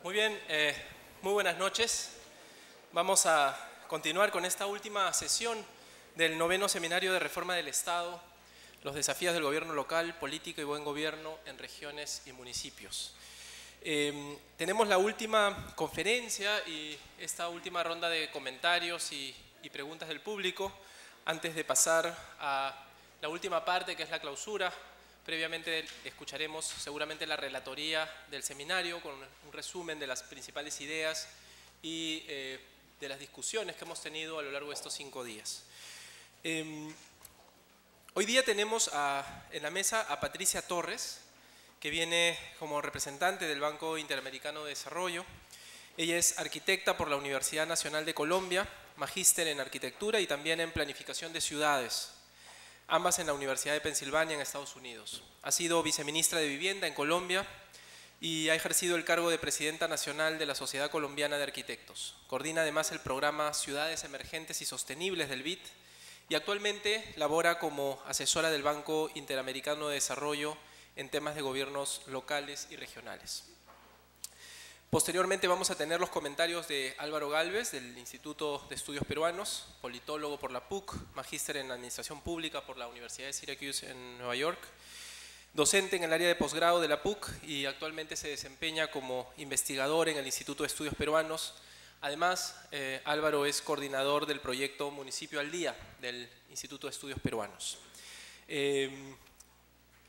Muy bien, muy buenas noches. Vamos a continuar con esta última sesión del 9º Seminario de Reforma del Estado, los desafíos del gobierno local, política y buen gobierno en regiones y municipios. Tenemos la última conferencia y esta última ronda de comentarios y preguntas del público antes de pasar a la última parte, que es la clausura. Previamente escucharemos seguramente la relatoría del seminario con un resumen de las principales ideas y de las discusiones que hemos tenido a lo largo de estos 5 días. Hoy día tenemos en la mesa a Patricia Torres, que viene como representante del Banco Interamericano de Desarrollo. Ella es arquitecta por la Universidad Nacional de Colombia, magíster en arquitectura y también en planificación de ciudades, ambas en la Universidad de Pensilvania en Estados Unidos. Ha sido viceministra de Vivienda en Colombia y ha ejercido el cargo de presidenta nacional de la Sociedad Colombiana de Arquitectos. Coordina además el programa Ciudades Emergentes y Sostenibles del BID y actualmente labora como asesora del Banco Interamericano de Desarrollo en temas de gobiernos locales y regionales. Posteriormente vamos a tener los comentarios de Álvaro Gálvez, del Instituto de Estudios Peruanos, politólogo por la PUC, magíster en Administración Pública por la Universidad de Syracuse en Nueva York, docente en el área de posgrado de la PUC y actualmente se desempeña como investigador en el Instituto de Estudios Peruanos. Además, Álvaro es coordinador del proyecto Municipio al Día del Instituto de Estudios Peruanos.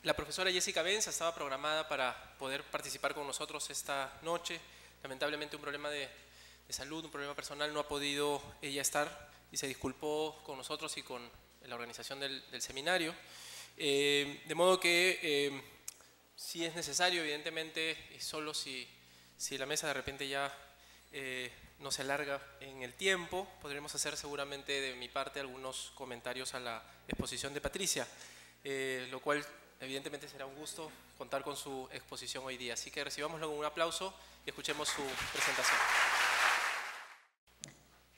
La profesora Jessica Benza estaba programada para poder participar con nosotros esta noche. Lamentablemente un problema de salud, un problema personal, no ha podido ella estar y se disculpó con nosotros y con la organización del seminario. De modo que si es necesario, evidentemente, y solo si la mesa de repente ya no se alarga en el tiempo, podremos hacer seguramente de mi parte algunos comentarios a la exposición de Patricia, lo cual evidentemente será un gusto contar con su exposición hoy día. Así que recibámoslo con un aplauso y escuchemos su presentación.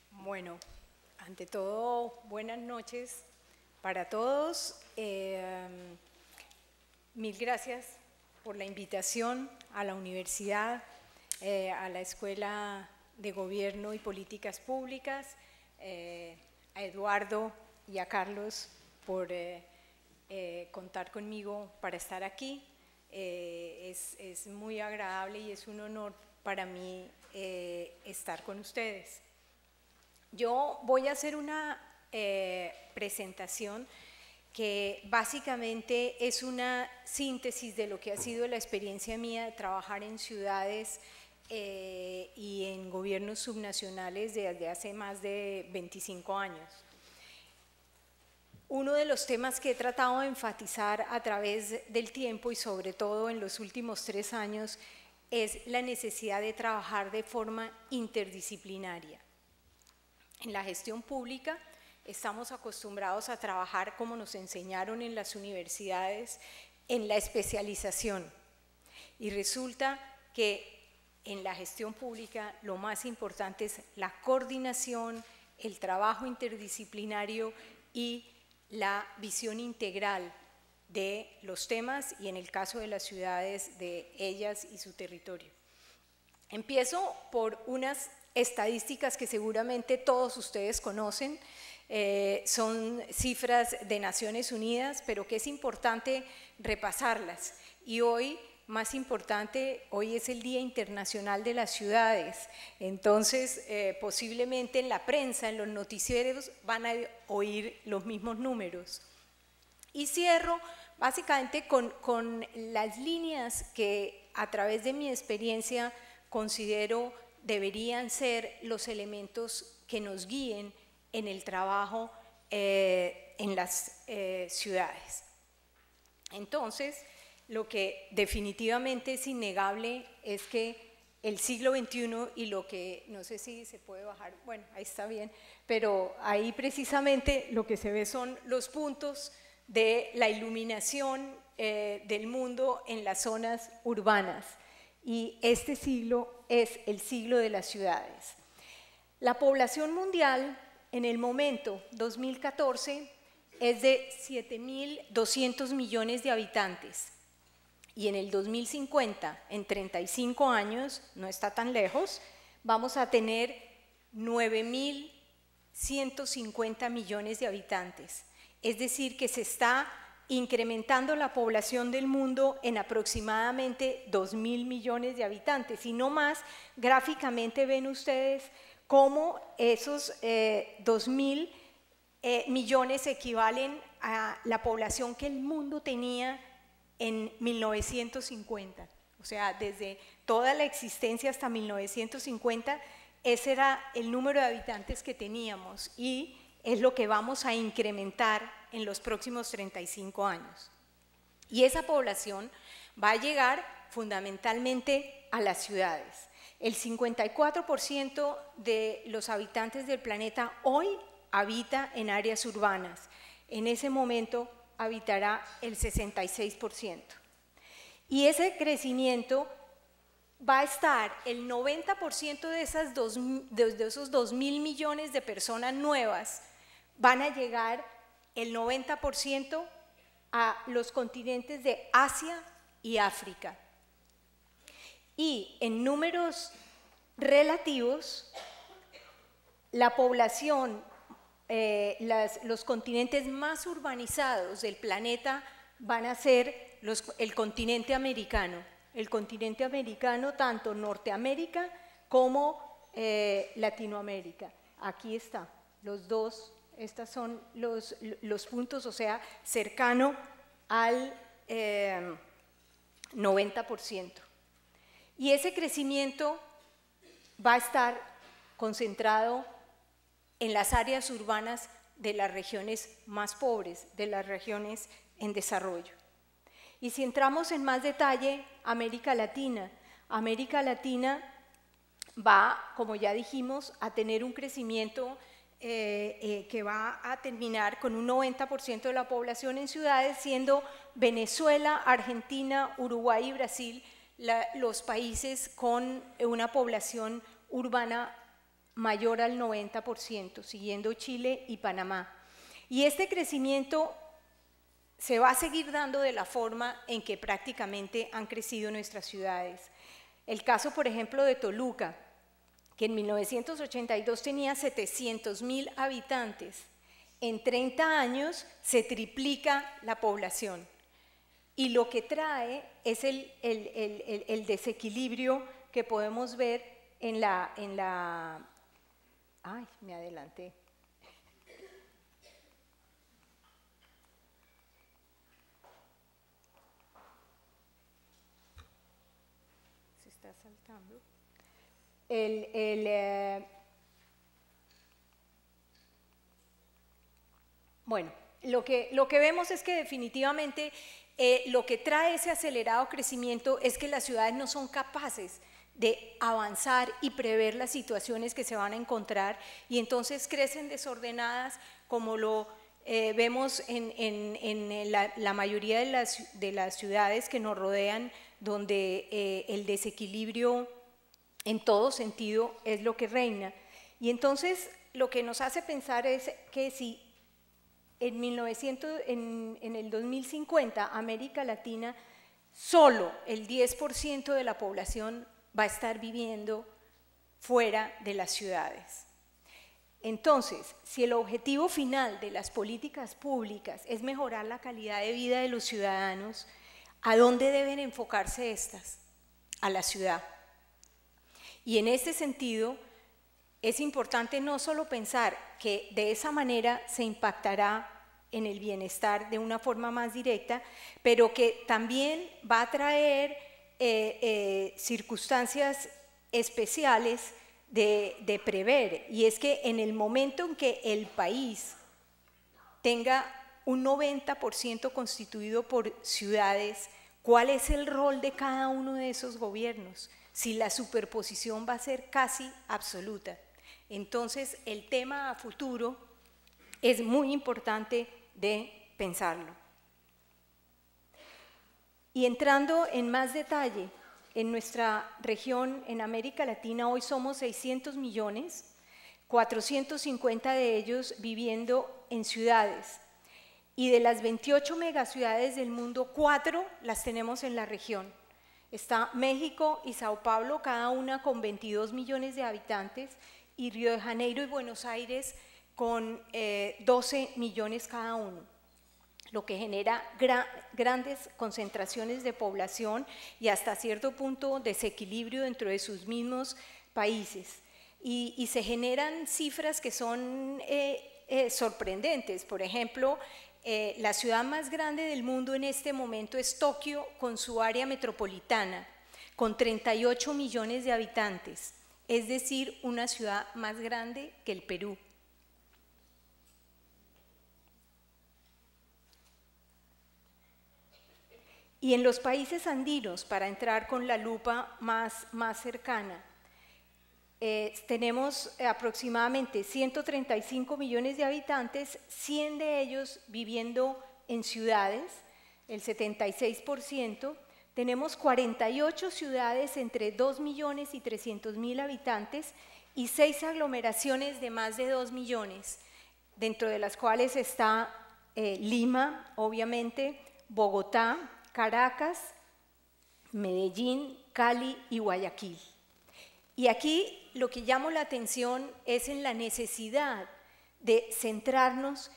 Bueno, ante todo, buenas noches para todos. Mil gracias por la invitación a la universidad, a la Escuela de Gobierno y Políticas Públicas, a Eduardo y a Carlos por contar conmigo para estar aquí. Es muy agradable y es un honor para mí estar con ustedes. Yo voy a hacer una presentación que básicamente es una síntesis de lo que ha sido la experiencia mía de trabajar en ciudades y en gobiernos subnacionales desde hace más de 25 años. Uno de los temas que he tratado de enfatizar a través del tiempo y sobre todo en los últimos 3 años es la necesidad de trabajar de forma interdisciplinaria. En la gestión pública estamos acostumbrados a trabajar como nos enseñaron en las universidades, en la especialización. Y resulta que en la gestión pública lo más importante es la coordinación, el trabajo interdisciplinario y la visión integral de los temas y en el caso de las ciudades de ellas y su territorio. Empiezo por unas estadísticas que seguramente todos ustedes conocen, son cifras de Naciones Unidas, pero que es importante repasarlas. Y hoy, más importante, hoy es el Día Internacional de las Ciudades, entonces posiblemente en la prensa, en los noticieros van a oír los mismos números. Y cierro básicamente con las líneas que a través de mi experiencia considero deberían ser los elementos que nos guíen en el trabajo en las ciudades. Entonces, lo que definitivamente es innegable es que el siglo XXI y lo que, no sé si se puede bajar, bueno, ahí está bien, pero ahí precisamente lo que se ve son los puntos de la iluminación del mundo en las zonas urbanas. Y este siglo es el siglo de las ciudades. La población mundial en el momento 2014 es de 7.200 millones de habitantes y en el 2050, en 35 años, no está tan lejos, vamos a tener 9.150 millones de habitantes. Es decir, que se está incrementando la población del mundo en aproximadamente 2.000 millones de habitantes. Y no más, gráficamente ven ustedes cómo esos 2.000 millones equivalen a la población que el mundo tenía en 1950. O sea, desde toda la existencia hasta 1950, ese era el número de habitantes que teníamos y es lo que vamos a incrementar en los próximos 35 años. Y esa población va a llegar fundamentalmente a las ciudades. El 54% de los habitantes del planeta hoy habita en áreas urbanas. En ese momento habitará el 66%. Y ese crecimiento va a estar, el 90% de esos 2.000 millones de personas nuevas van a llegar el 90% a los continentes de Asia y África. Y en números relativos, la población, los continentes más urbanizados del planeta van a ser el continente americano. El continente americano, tanto Norteamérica como Latinoamérica. Aquí está, los dos, estos son los puntos, o sea, cercano al 90%. Y ese crecimiento va a estar concentrado en las áreas urbanas de las regiones más pobres, de las regiones en desarrollo. Y si entramos en más detalle, América Latina va, como ya dijimos, a tener un crecimiento que va a terminar con un 90% de la población en ciudades, siendo Venezuela, Argentina, Uruguay y Brasil los países con una población urbana mayor al 90%, siguiendo Chile y Panamá. Y este crecimiento se va a seguir dando de la forma en que prácticamente han crecido nuestras ciudades. El caso, por ejemplo, de Toluca, que en 1982 tenía 700.000 habitantes. En 30 años se triplica la población. Y lo que trae es el desequilibrio que podemos ver en la... Ay, me adelanté. Se está saltando. Bueno, lo que vemos es que definitivamente lo que trae ese acelerado crecimiento es que las ciudades no son capaces de avanzar y prever las situaciones que se van a encontrar y entonces crecen desordenadas como lo vemos en la mayoría de las ciudades que nos rodean, donde el desequilibrio en todo sentido es lo que reina. Y entonces lo que nos hace pensar es que si en el 2050 América Latina solo el 10% de la población va a estar viviendo fuera de las ciudades. Entonces, si el objetivo final de las políticas públicas es mejorar la calidad de vida de los ciudadanos, ¿a dónde deben enfocarse estas? A la ciudad. Y en este sentido, es importante no solo pensar que de esa manera se impactará en el bienestar de una forma más directa, pero que también va a traer circunstancias especiales de prever, y es que en el momento en que el país tenga un 90% constituido por ciudades, ¿cuál es el rol de cada uno de esos gobiernos? Si la superposición va a ser casi absoluta. Entonces, el tema a futuro es muy importante de pensarlo. Y entrando en más detalle, en nuestra región, en América Latina, hoy somos 600 millones, 450 de ellos viviendo en ciudades. y de las 28 megaciudades del mundo, 4 las tenemos en la región. Está México y Sao Paulo, cada una con 22 millones de habitantes, y Río de Janeiro y Buenos Aires con 12 millones cada uno, lo que genera grandes concentraciones de población y hasta cierto punto desequilibrio dentro de sus mismos países. Y se generan cifras que son sorprendentes. Por ejemplo, la ciudad más grande del mundo en este momento es Tokio, con su área metropolitana, con 38 millones de habitantes, es decir, una ciudad más grande que el Perú. Y en los países andinos, para entrar con la lupa más cercana, tenemos aproximadamente 135 millones de habitantes, 100 de ellos viviendo en ciudades, el 76%. Tenemos 48 ciudades entre 2 millones y 300 mil habitantes y 6 aglomeraciones de más de 2 millones, dentro de las cuales está Lima, obviamente, Bogotá, Caracas, Medellín, Cali y Guayaquil. Y aquí lo que llama la atención es en la necesidad de centrarnos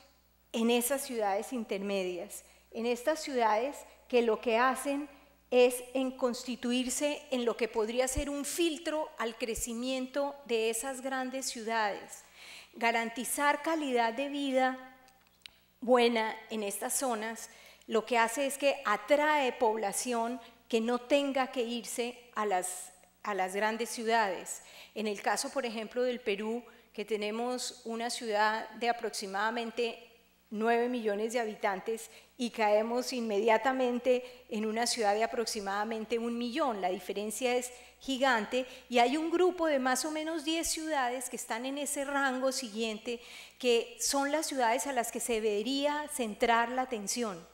en esas ciudades intermedias, en estas ciudades que lo que hacen es en constituirse en lo que podría ser un filtro al crecimiento de esas grandes ciudades, garantizar calidad de vida buena en estas zonas. Lo que hace es que atrae población que no tenga que irse a las grandes ciudades. En el caso, por ejemplo, del Perú, que tenemos una ciudad de aproximadamente 9 millones de habitantes y caemos inmediatamente en una ciudad de aproximadamente 1 millón. La diferencia es gigante y hay un grupo de más o menos 10 ciudades que están en ese rango siguiente, que son las ciudades a las que se debería centrar la atención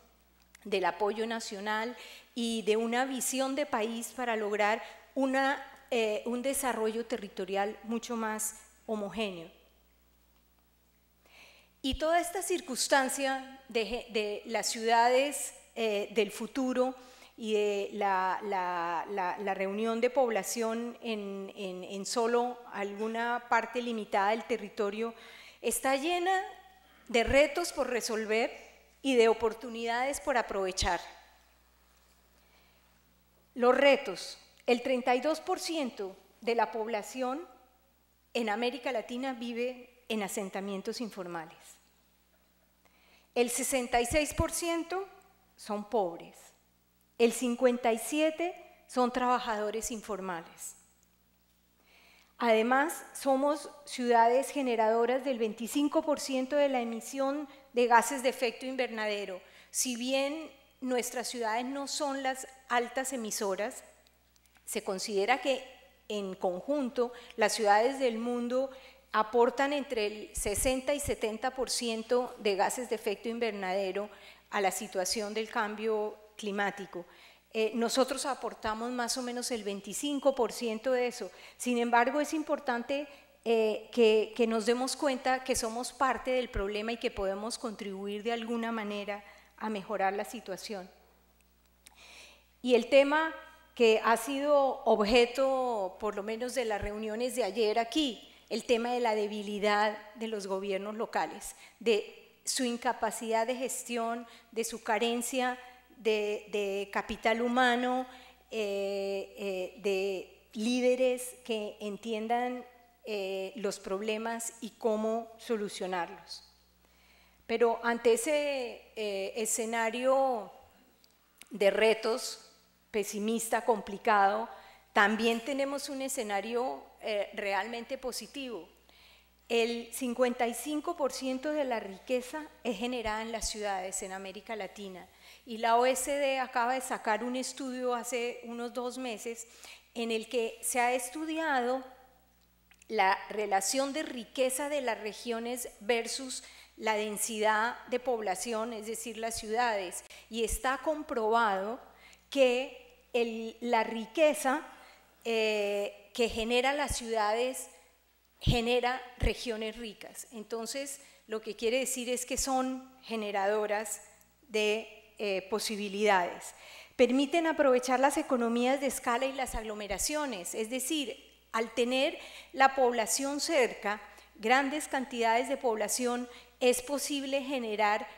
del apoyo nacional y de una visión de país para lograr un desarrollo territorial mucho más homogéneo. Y toda esta circunstancia de las ciudades del futuro y de la reunión de población en solo alguna parte limitada del territorio está llena de retos por resolver y de oportunidades por aprovechar. Los retos: el 32% de la población en América Latina vive en asentamientos informales. El 66% son pobres. El 57% son trabajadores informales. Además, somos ciudades generadoras del 25% de la emisión de gases de efecto invernadero. Si bien nuestras ciudades no son las altas emisoras, se considera que en conjunto las ciudades del mundo aportan entre el 60 y 70% de gases de efecto invernadero a la situación del cambio climático. Nosotros aportamos más o menos el 25% de eso. Sin embargo, es importante que nos demos cuenta que somos parte del problema y que podemos contribuir de alguna manera a mejorar la situación. Y el tema que ha sido objeto, por lo menos de las reuniones de ayer aquí, el tema de la debilidad de los gobiernos locales, de su incapacidad de gestión, de su carencia de capital humano, de líderes que entiendan los problemas y cómo solucionarlos. Pero ante ese escenario de retos pesimista, complicado, también tenemos un escenario realmente positivo. El 55% de la riqueza es generada en las ciudades en América Latina y la OECD acaba de sacar un estudio hace unos 2 meses en el que se ha estudiado la relación de riqueza de las regiones versus la densidad de población, es decir, las ciudades, y está comprobado que la riqueza que genera las ciudades genera regiones ricas. Entonces, lo que quiere decir es que son generadoras de posibilidades. Permiten aprovechar las economías de escala y las aglomeraciones, es decir, al tener la población cerca, grandes cantidades de población, es posible generar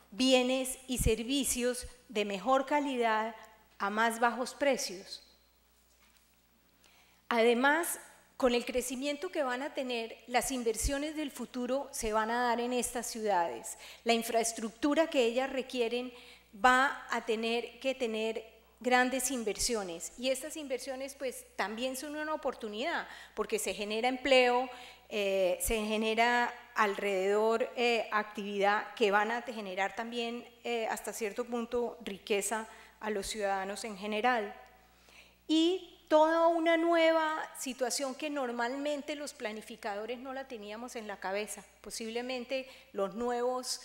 bienes y servicios de mejor calidad a más bajos precios. Además, con el crecimiento que van a tener, las inversiones del futuro se van a dar en estas ciudades. La infraestructura que ellas requieren va a tener que tener grandes inversiones, y estas inversiones pues también son una oportunidad porque se genera empleo, se genera alrededor actividad que van a generar también hasta cierto punto riqueza a los ciudadanos en general. Y toda una nueva situación que normalmente los planificadores no la teníamos en la cabeza. Posiblemente los nuevos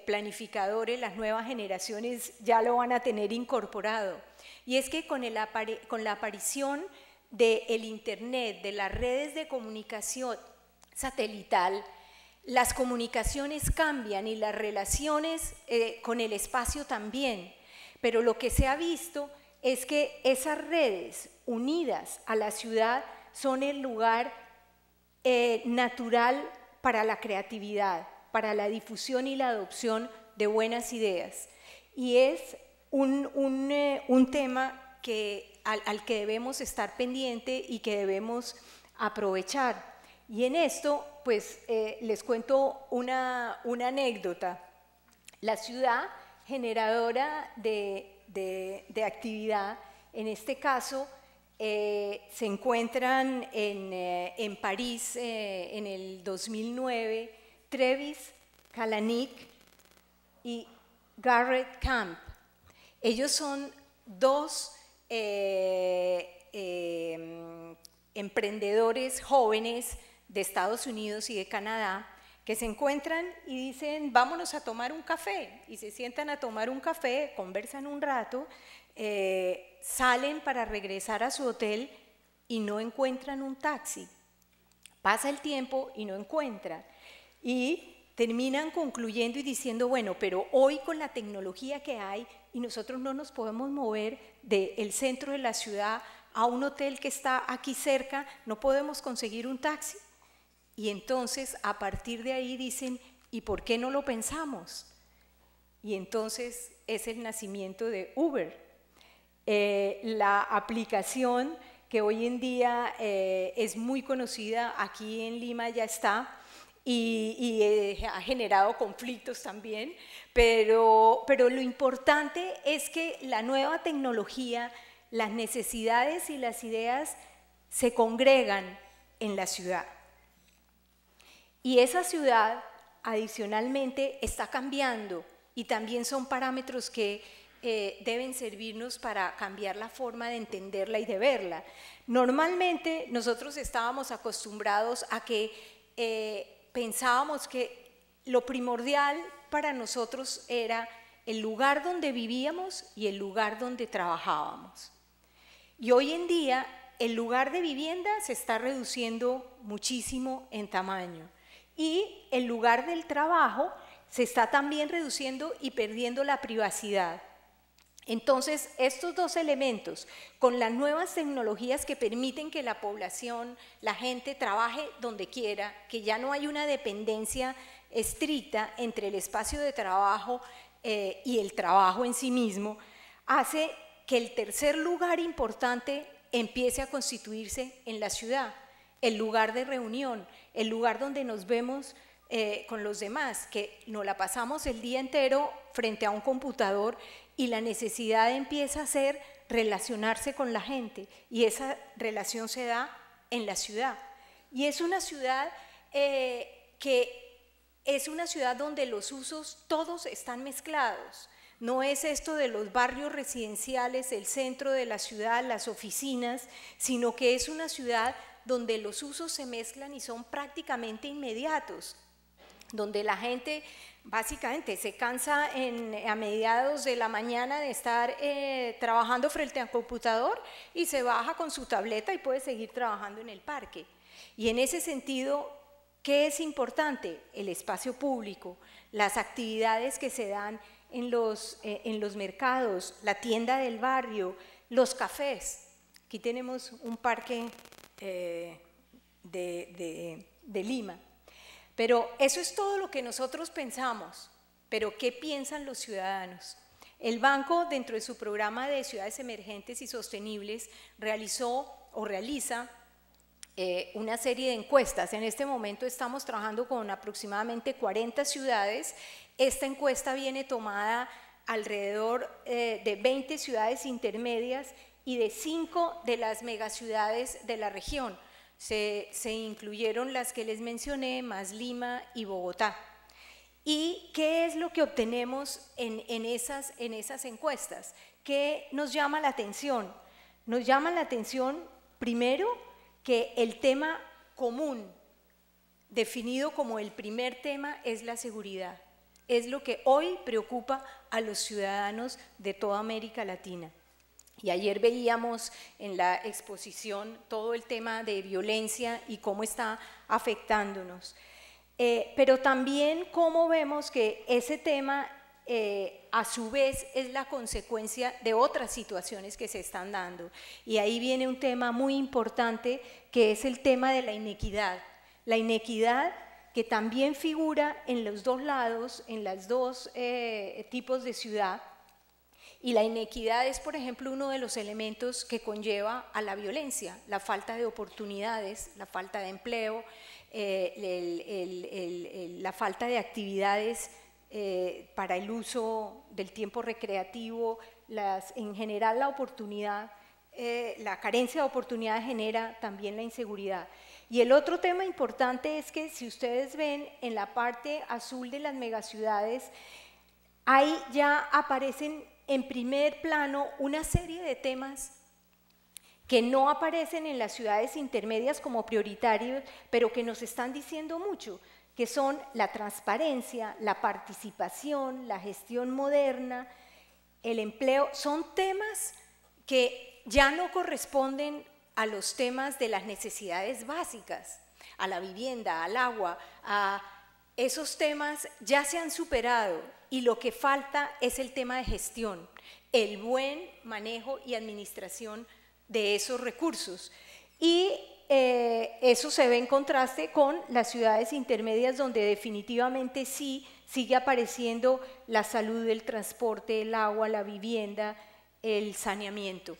planificadores, las nuevas generaciones ya lo van a tener incorporado. Y es que con la aparición del Internet, de las redes de comunicación satelital, las comunicaciones cambian y las relaciones con el espacio también. Pero lo que se ha visto es que esas redes unidas a la ciudad son el lugar natural para la creatividad, para la difusión y la adopción de buenas ideas. Y es un tema al que debemos estar pendiente y que debemos aprovechar. Y en esto, pues, les cuento una anécdota. La ciudad generadora de actividad, en este caso, se encuentran en París en el 2009, Travis Kalanick y Garrett Camp. Ellos son dos emprendedores jóvenes de Estados Unidos y de Canadá que se encuentran y dicen, vámonos a tomar un café, y se sientan a tomar un café, conversan un rato, salen para regresar a su hotel y no encuentran un taxi. Pasa el tiempo y no encuentran, y terminan concluyendo y diciendo, bueno, pero hoy con la tecnología que hay y nosotros no nos podemos mover del centro de la ciudad a un hotel que está aquí cerca, no podemos conseguir un taxi. Y entonces a partir de ahí dicen, ¿y por qué no lo pensamos? Y entonces es el nacimiento de Uber, la aplicación que hoy en día es muy conocida, aquí en Lima ya está, y ha generado conflictos también, pero lo importante es que la nueva tecnología, las necesidades y las ideas se congregan en la ciudad. Y esa ciudad adicionalmente está cambiando, y también son parámetros que deben servirnos para cambiar la forma de entenderla y de verla. Normalmente nosotros estábamos acostumbrados a que pensábamos que lo primordial para nosotros era el lugar donde vivíamos y el lugar donde trabajábamos. Y hoy en día el lugar de vivienda se está reduciendo muchísimo en tamaño, y el lugar del trabajo se está también reduciendo y perdiendo la privacidad. Entonces, estos dos elementos, con las nuevas tecnologías que permiten que la población, la gente trabaje donde quiera, que ya no hay una dependencia estricta entre el espacio de trabajo y el trabajo en sí mismo, hace que el tercer lugar importante empiece a constituirse en la ciudad, el lugar de reunión, el lugar donde nos vemos con los demás, que nos la pasamos el día entero frente a un computador, y la necesidad empieza a ser relacionarse con la gente, y esa relación se da en la ciudad. Y es una ciudad que es una ciudad donde los usos todos están mezclados. No es esto de los barrios residenciales, el centro de la ciudad, las oficinas, sino que es una ciudad donde los usos se mezclan y son prácticamente inmediatos, donde la gente básicamente se cansa a mediados de la mañana de estar trabajando frente al computador, y se baja con su tableta y puede seguir trabajando en el parque. Y en ese sentido, ¿Qué es importante? El espacio público, las actividades que se dan en los mercados, la tienda del barrio, los cafés. Aquí tenemos un parque de Lima. Pero eso es todo lo que nosotros pensamos. Pero ¿qué piensan los ciudadanos? El banco, dentro de su programa de ciudades emergentes y sostenibles, realizó o realiza una serie de encuestas. En este momento estamos trabajando con aproximadamente 40 ciudades. Esta encuesta viene tomada alrededor de 20 ciudades intermedias y de 5 de las megaciudades de la región. Se incluyeron las que les mencioné, más Lima y Bogotá. ¿Y qué es lo que obtenemos en esas encuestas? ¿Qué nos llama la atención? Nos llama la atención, primero, que el tema común, definido como el primer tema, es la seguridad. Es lo que hoy preocupa a los ciudadanos de toda América Latina. Y ayer veíamos en la exposición todo el tema de violencia y cómo está afectándonos. Pero también cómo vemos que ese tema a su vez es la consecuencia de otras situaciones que se están dando. Y ahí viene un tema muy importante que es el tema de la inequidad. La inequidad que también figura en los dos lados, en los dos tipos de ciudad. Y la inequidad es, por ejemplo, uno de los elementos que conlleva a la violencia, la falta de oportunidades, la falta de empleo, la falta de actividades para el uso del tiempo recreativo, en general la oportunidad, la carencia de oportunidad genera también la inseguridad. Y el otro tema importante es que si ustedes ven en la parte azul de las megaciudades, ahí ya aparecen en primer plano una serie de temas que no aparecen en las ciudades intermedias como prioritarios, pero que nos están diciendo mucho, que son la transparencia, la participación, la gestión moderna, el empleo. Son temas que ya no corresponden a los temas de las necesidades básicas, a la vivienda, al agua, a esos temas ya se han superado y lo que falta es el tema de gestión, el buen manejo y administración de esos recursos. Y eso se ve en contraste con las ciudades intermedias donde definitivamente sí sigue apareciendo la salud, el transporte, el agua, la vivienda, el saneamiento.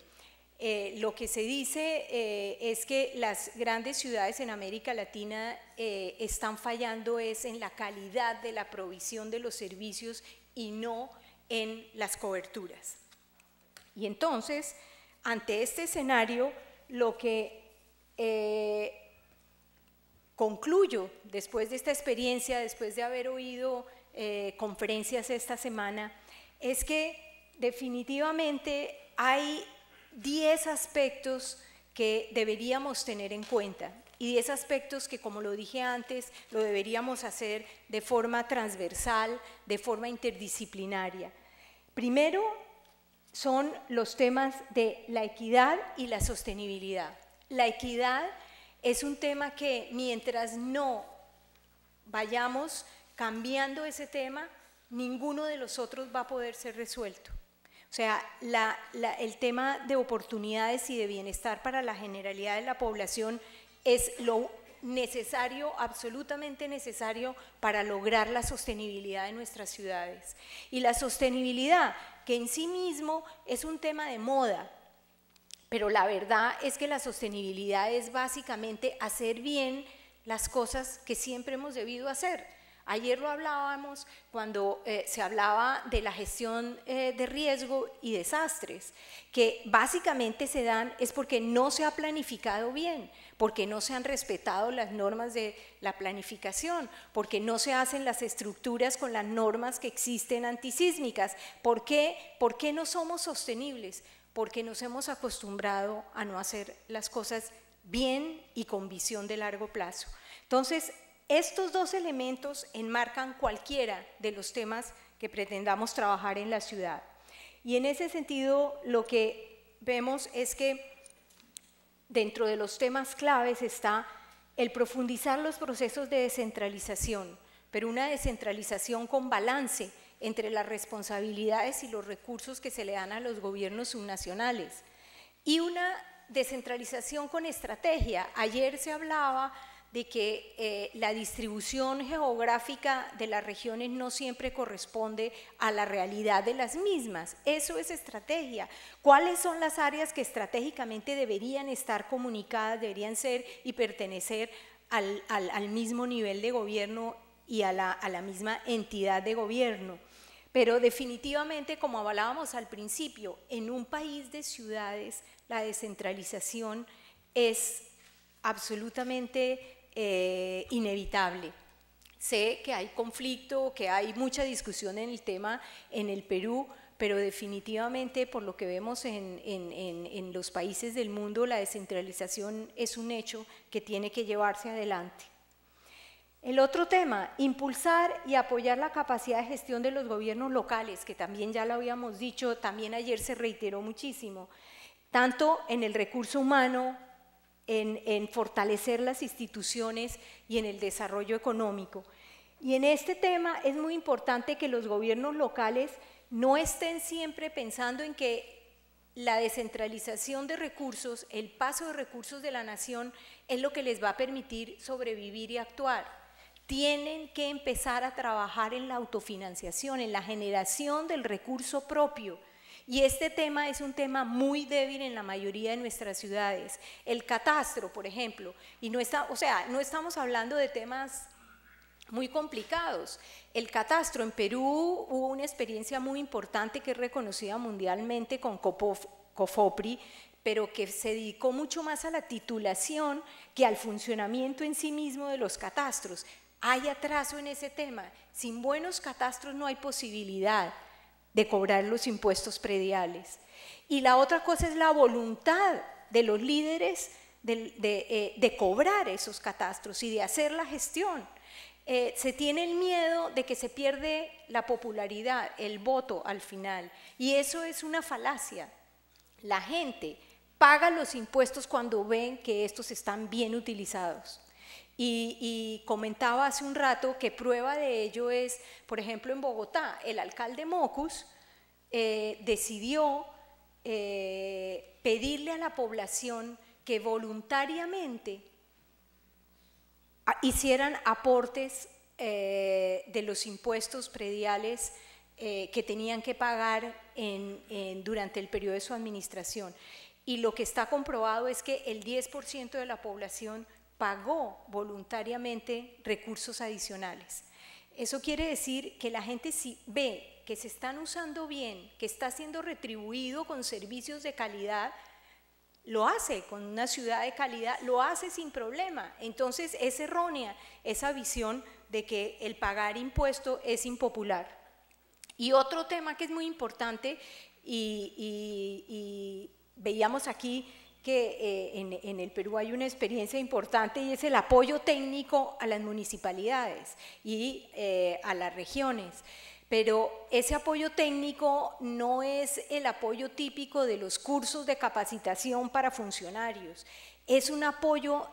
Lo que se dice es que las grandes ciudades en América Latina están fallando es en la calidad de la provisión de los servicios y no en las coberturas. Y entonces, ante este escenario, lo que concluyo después de esta experiencia, después de haber oído conferencias esta semana, es que definitivamente hay 10 aspectos que deberíamos tener en cuenta y 10 aspectos que, como lo dije antes, lo deberíamos hacer de forma transversal, de forma interdisciplinaria. Primero son los temas de la equidad y la sostenibilidad. La equidad es un tema que mientras no vayamos cambiando ese tema, ninguno de los otros va a poder ser resuelto. O sea, el tema de oportunidades y de bienestar para la generalidad de la población es lo necesario, absolutamente necesario para lograr la sostenibilidad de nuestras ciudades. Y la sostenibilidad, que en sí mismo es un tema de moda, pero la verdad es que la sostenibilidad es básicamente hacer bien las cosas que siempre hemos debido hacer. Ayer lo hablábamos cuando se hablaba de la gestión de riesgo y desastres, que básicamente se dan es porque no se ha planificado bien, porque no se han respetado las normas de la planificación, porque no se hacen las estructuras con las normas que existen antisísmicas. ¿Por qué? ¿Por qué no somos sostenibles? Porque nos hemos acostumbrado a no hacer las cosas bien y con visión de largo plazo. Entonces, estos dos elementos enmarcan cualquiera de los temas que pretendamos trabajar en la ciudad. Y en ese sentido, lo que vemos es que dentro de los temas claves está el profundizar los procesos de descentralización, pero una descentralización con balance entre las responsabilidades y los recursos que se le dan a los gobiernos subnacionales, y una descentralización con estrategia. Ayer se hablaba de que la distribución geográfica de las regiones no siempre corresponde a la realidad de las mismas. Eso es estrategia. ¿Cuáles son las áreas que estratégicamente deberían estar comunicadas, deberían ser y pertenecer al mismo nivel de gobierno y a la misma entidad de gobierno? Pero definitivamente, como hablábamos al principio, en un país de ciudades la descentralización es absolutamente inevitable. Sé que hay conflicto, que hay mucha discusión en el tema en el Perú, pero definitivamente por lo que vemos en los países del mundo, la descentralización es un hecho que tiene que llevarse adelante. El otro tema, impulsar y apoyar la capacidad de gestión de los gobiernos locales, que también ya lo habíamos dicho, también ayer se reiteró muchísimo, tanto en el recurso humano, en fortalecer las instituciones y en el desarrollo económico. Y en este tema es muy importante que los gobiernos locales no estén siempre pensando en que la descentralización de recursos, el paso de recursos de la nación es lo que les va a permitir sobrevivir y actuar. Tienen que empezar a trabajar en la autofinanciación, en la generación del recurso propio. Y este tema es un tema muy débil en la mayoría de nuestras ciudades. El catastro, por ejemplo, y no estamos hablando de temas muy complicados. El catastro en Perú hubo una experiencia muy importante que es reconocida mundialmente con COFOPRI, pero que se dedicó mucho más a la titulación que al funcionamiento en sí mismo de los catastros. Hay atraso en ese tema. Sin buenos catastros no hay posibilidad de cobrar los impuestos prediales. Y la otra cosa es la voluntad de los líderes de cobrar esos catastros y de hacer la gestión. Se tiene el miedo de que se pierde la popularidad, el voto al final, y eso es una falacia. La gente paga los impuestos cuando ven que estos están bien utilizados. Y comentaba hace un rato que prueba de ello es, por ejemplo, en Bogotá, el alcalde Mocus decidió pedirle a la población que voluntariamente hicieran aportes de los impuestos prediales que tenían que pagar durante el periodo de su administración. Y lo que está comprobado es que el 10% de la población pagó voluntariamente recursos adicionales. Eso quiere decir que la gente, si ve que se están usando bien, que está siendo retribuido con servicios de calidad, lo hace con una ciudad de calidad, lo hace sin problema. Entonces es errónea esa visión de que el pagar impuesto es impopular. Y otro tema que es muy importante, y veíamos aquí que en el Perú hay una experiencia importante, y es el apoyo técnico a las municipalidades y a las regiones. Pero ese apoyo técnico no es el apoyo típico de los cursos de capacitación para funcionarios, es un apoyo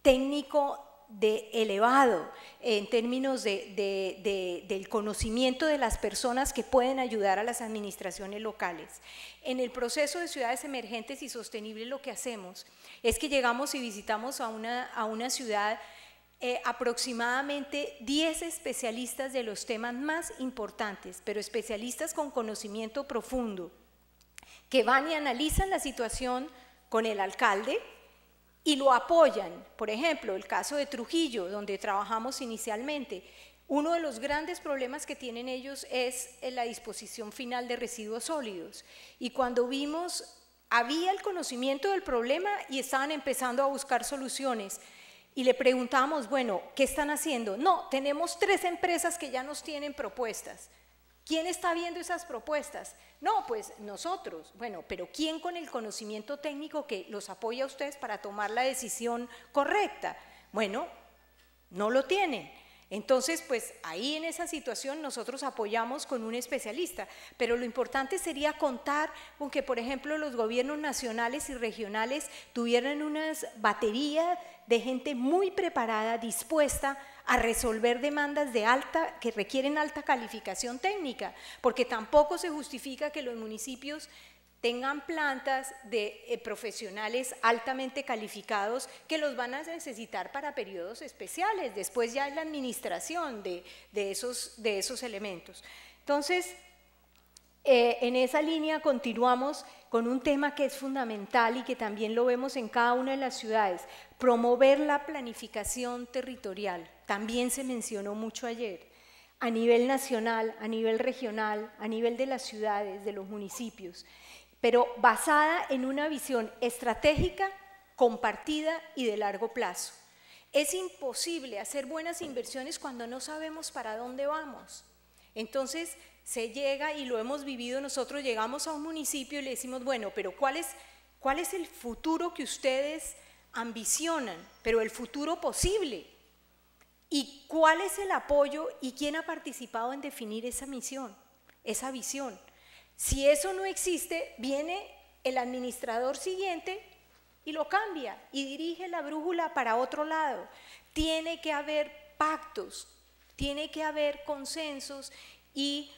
técnico elevado en términos del conocimiento de las personas que pueden ayudar a las administraciones locales. En el proceso de ciudades emergentes y sostenibles lo que hacemos es que llegamos y visitamos a una ciudad aproximadamente 10 especialistas de los temas más importantes, pero especialistas con conocimiento profundo, que van y analizan la situación con el alcalde y lo apoyan. Por ejemplo, el caso de Trujillo, donde trabajamos inicialmente, uno de los grandes problemas que tienen ellos es la disposición final de residuos sólidos, y cuando vimos, había el conocimiento del problema y estaban empezando a buscar soluciones, y le preguntamos, bueno, ¿qué están haciendo? No, tenemos 3 empresas que ya nos tienen propuestas. ¿Quién está viendo esas propuestas? No, pues nosotros. Bueno, pero ¿quién con el conocimiento técnico que los apoya a ustedes para tomar la decisión correcta? Bueno, no lo tienen. Entonces, pues ahí en esa situación nosotros apoyamos con un especialista, pero lo importante sería contar con que, por ejemplo, los gobiernos nacionales y regionales tuvieran una batería de gente muy preparada, dispuesta a resolver demandas que requieren alta calificación técnica, porque tampoco se justifica que los municipios tengan plantas de profesionales altamente calificados que los van a necesitar para periodos especiales, después ya es la administración de esos elementos. Entonces, en esa línea continuamos con un tema que es fundamental y que también lo vemos en cada una de las ciudades, promover la planificación territorial, también se mencionó mucho ayer, a nivel nacional, a nivel regional, a nivel de las ciudades, de los municipios, pero basada en una visión estratégica, compartida y de largo plazo. Es imposible hacer buenas inversiones cuando no sabemos para dónde vamos. Entonces se llega, y lo hemos vivido nosotros, llegamos a un municipio y le decimos, bueno, pero ¿cuál es el futuro que ustedes ambicionan? Pero el futuro posible. ¿Y cuál es el apoyo y quién ha participado en definir esa misión, esa visión? Si eso no existe, viene el administrador siguiente y lo cambia y dirige la brújula para otro lado. Tiene que haber pactos, tiene que haber consensos y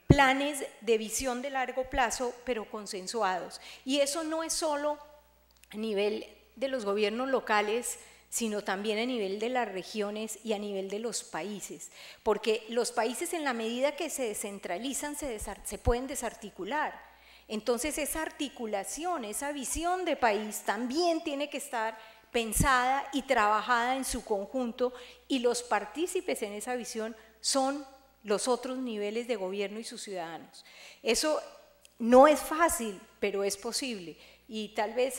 planes de visión de largo plazo, pero consensuados. Y eso no es solo a nivel de los gobiernos locales, sino también a nivel de las regiones y a nivel de los países, porque los países, en la medida que se descentralizan, se pueden desarticular. Entonces esa articulación, esa visión de país también tiene que estar pensada y trabajada en su conjunto, y los partícipes en esa visión son los otros niveles de gobierno y sus ciudadanos. Eso no es fácil, pero es posible. Y tal vez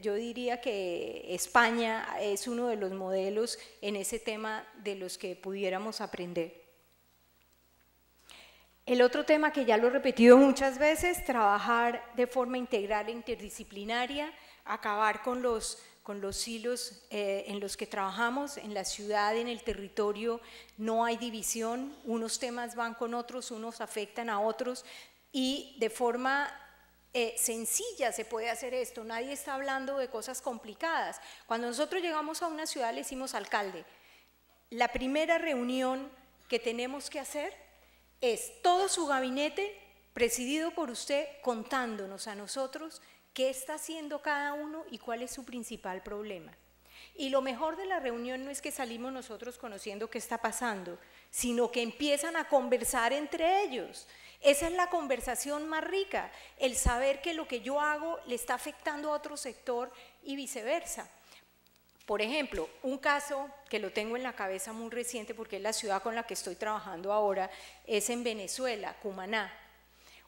yo diría que España es uno de los modelos en ese tema de los que pudiéramos aprender. El otro tema que ya lo he repetido muchas veces, trabajar de forma integral e interdisciplinaria, acabar con los hilos en los que trabajamos, en la ciudad, en el territorio, no hay división, unos temas van con otros, unos afectan a otros, y de forma sencilla se puede hacer esto, nadie está hablando de cosas complicadas. Cuando nosotros llegamos a una ciudad le decimos, alcalde, la primera reunión que tenemos que hacer es todo su gabinete presidido por usted contándonos a nosotros qué está haciendo cada uno y cuál es su principal problema. Y lo mejor de la reunión no es que salimos nosotros conociendo qué está pasando, sino que empiezan a conversar entre ellos. Esa es la conversación más rica, el saber que lo que yo hago le está afectando a otro sector y viceversa. Por ejemplo, un caso que lo tengo en la cabeza muy reciente, porque es la ciudad con la que estoy trabajando ahora, es en Venezuela, Cumaná.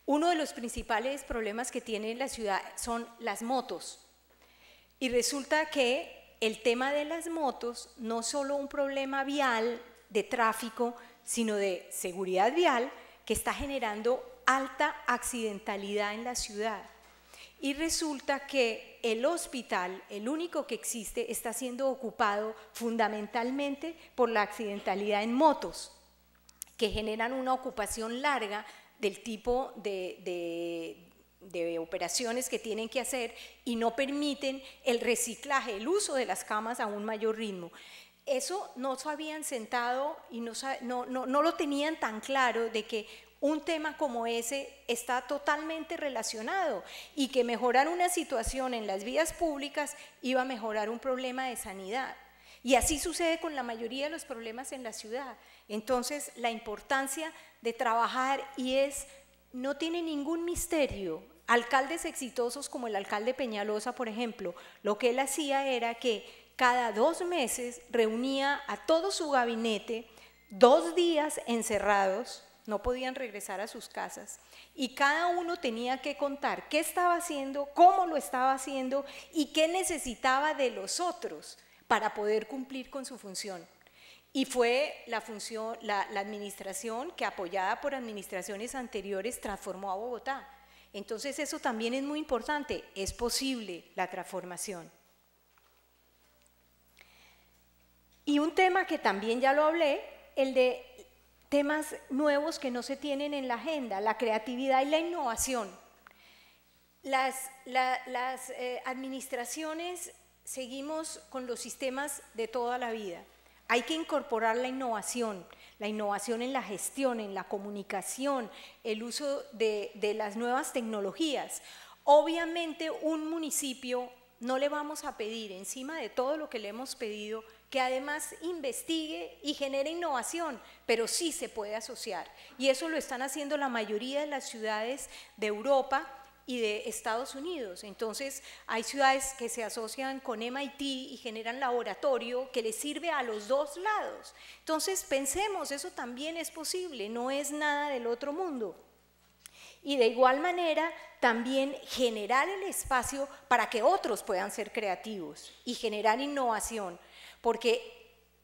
Uno de los principales problemas que tiene la ciudad son las motos. Y resulta que el tema de las motos no es solo un problema vial, de tráfico, sino de seguridad vial, que está generando alta accidentalidad en la ciudad. Y resulta que el hospital, el único que existe, está siendo ocupado fundamentalmente por la accidentalidad en motos, que generan una ocupación larga del tipo de operaciones que tienen que hacer y no permiten el reciclaje, el uso de las camas a un mayor ritmo. Eso no se habían sentado y no lo tenían tan claro, de que un tema como ese está totalmente relacionado y que mejorar una situación en las vías públicas iba a mejorar un problema de sanidad. Y así sucede con la mayoría de los problemas en la ciudad. Entonces, la importancia de trabajar, y no tiene ningún misterio. Alcaldes exitosos como el alcalde Peñalosa, por ejemplo, lo que él hacía era que cada 2 meses reunía a todo su gabinete, 2 días encerrados, no podían regresar a sus casas, y cada uno tenía que contar qué estaba haciendo, cómo lo estaba haciendo y qué necesitaba de los otros para poder cumplir con su función. Y fue la administración que, apoyada por administraciones anteriores, transformó a Bogotá. Entonces eso también es muy importante, es posible la transformación. Y un tema que también ya lo hablé, el de temas nuevos que no se tienen en la agenda, la creatividad y la innovación. Las administraciones seguimos con los sistemas de toda la vida. Hay que incorporar la innovación en la gestión, en la comunicación, el uso de las nuevas tecnologías. Obviamente un municipio no le vamos a pedir, encima de todo lo que le hemos pedido, que además investigue y genere innovación, pero sí se puede asociar. Y eso lo están haciendo la mayoría de las ciudades de Europa y de Estados Unidos. Entonces hay ciudades que se asocian con MIT y generan laboratorio que les sirve a los dos lados. Entonces pensemos, eso también es posible, no es nada del otro mundo. Y de igual manera también generar el espacio para que otros puedan ser creativos y generar innovación, porque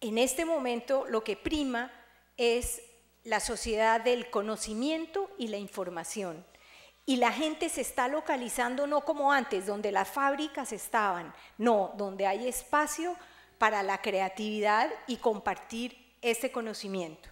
en este momento lo que prima es la sociedad del conocimiento y la información. Y la gente se está localizando no como antes, donde las fábricas estaban, no, donde hay espacio para la creatividad y compartir este conocimiento.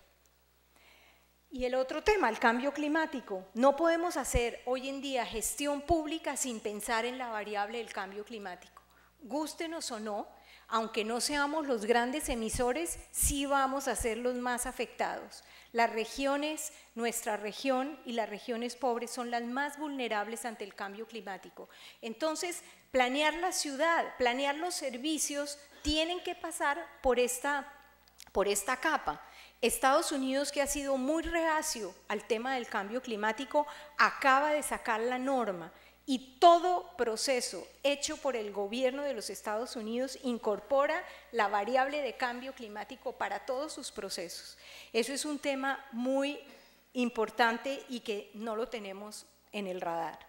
Y el otro tema, el cambio climático. No podemos hacer hoy en día gestión pública sin pensar en la variable del cambio climático. Gústenos o no, aunque no seamos los grandes emisores, sí vamos a ser los más afectados. Las regiones, nuestra región y las regiones pobres son las más vulnerables ante el cambio climático. Entonces, planear la ciudad, planear los servicios, tienen que pasar por esta capa. Estados Unidos, que ha sido muy reacio al tema del cambio climático, acaba de sacar la norma y todo proceso hecho por el gobierno de los Estados Unidos incorpora la variable de cambio climático para todos sus procesos. Eso es un tema muy importante y que no lo tenemos en el radar.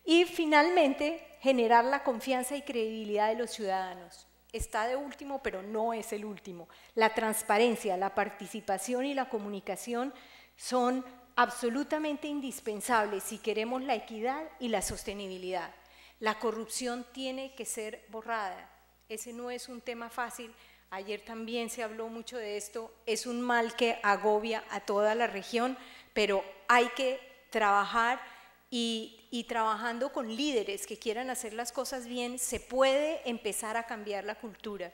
Y finalmente, generar la confianza y credibilidad de los ciudadanos. Está de último, pero no es el último. La transparencia, la participación y la comunicación son absolutamente indispensables si queremos la equidad y la sostenibilidad. La corrupción tiene que ser borrada. Ese no es un tema fácil. Ayer también se habló mucho de esto. Es un mal que agobia a toda la región, pero hay que trabajar y trabajando con líderes que quieran hacer las cosas bien, se puede empezar a cambiar la cultura.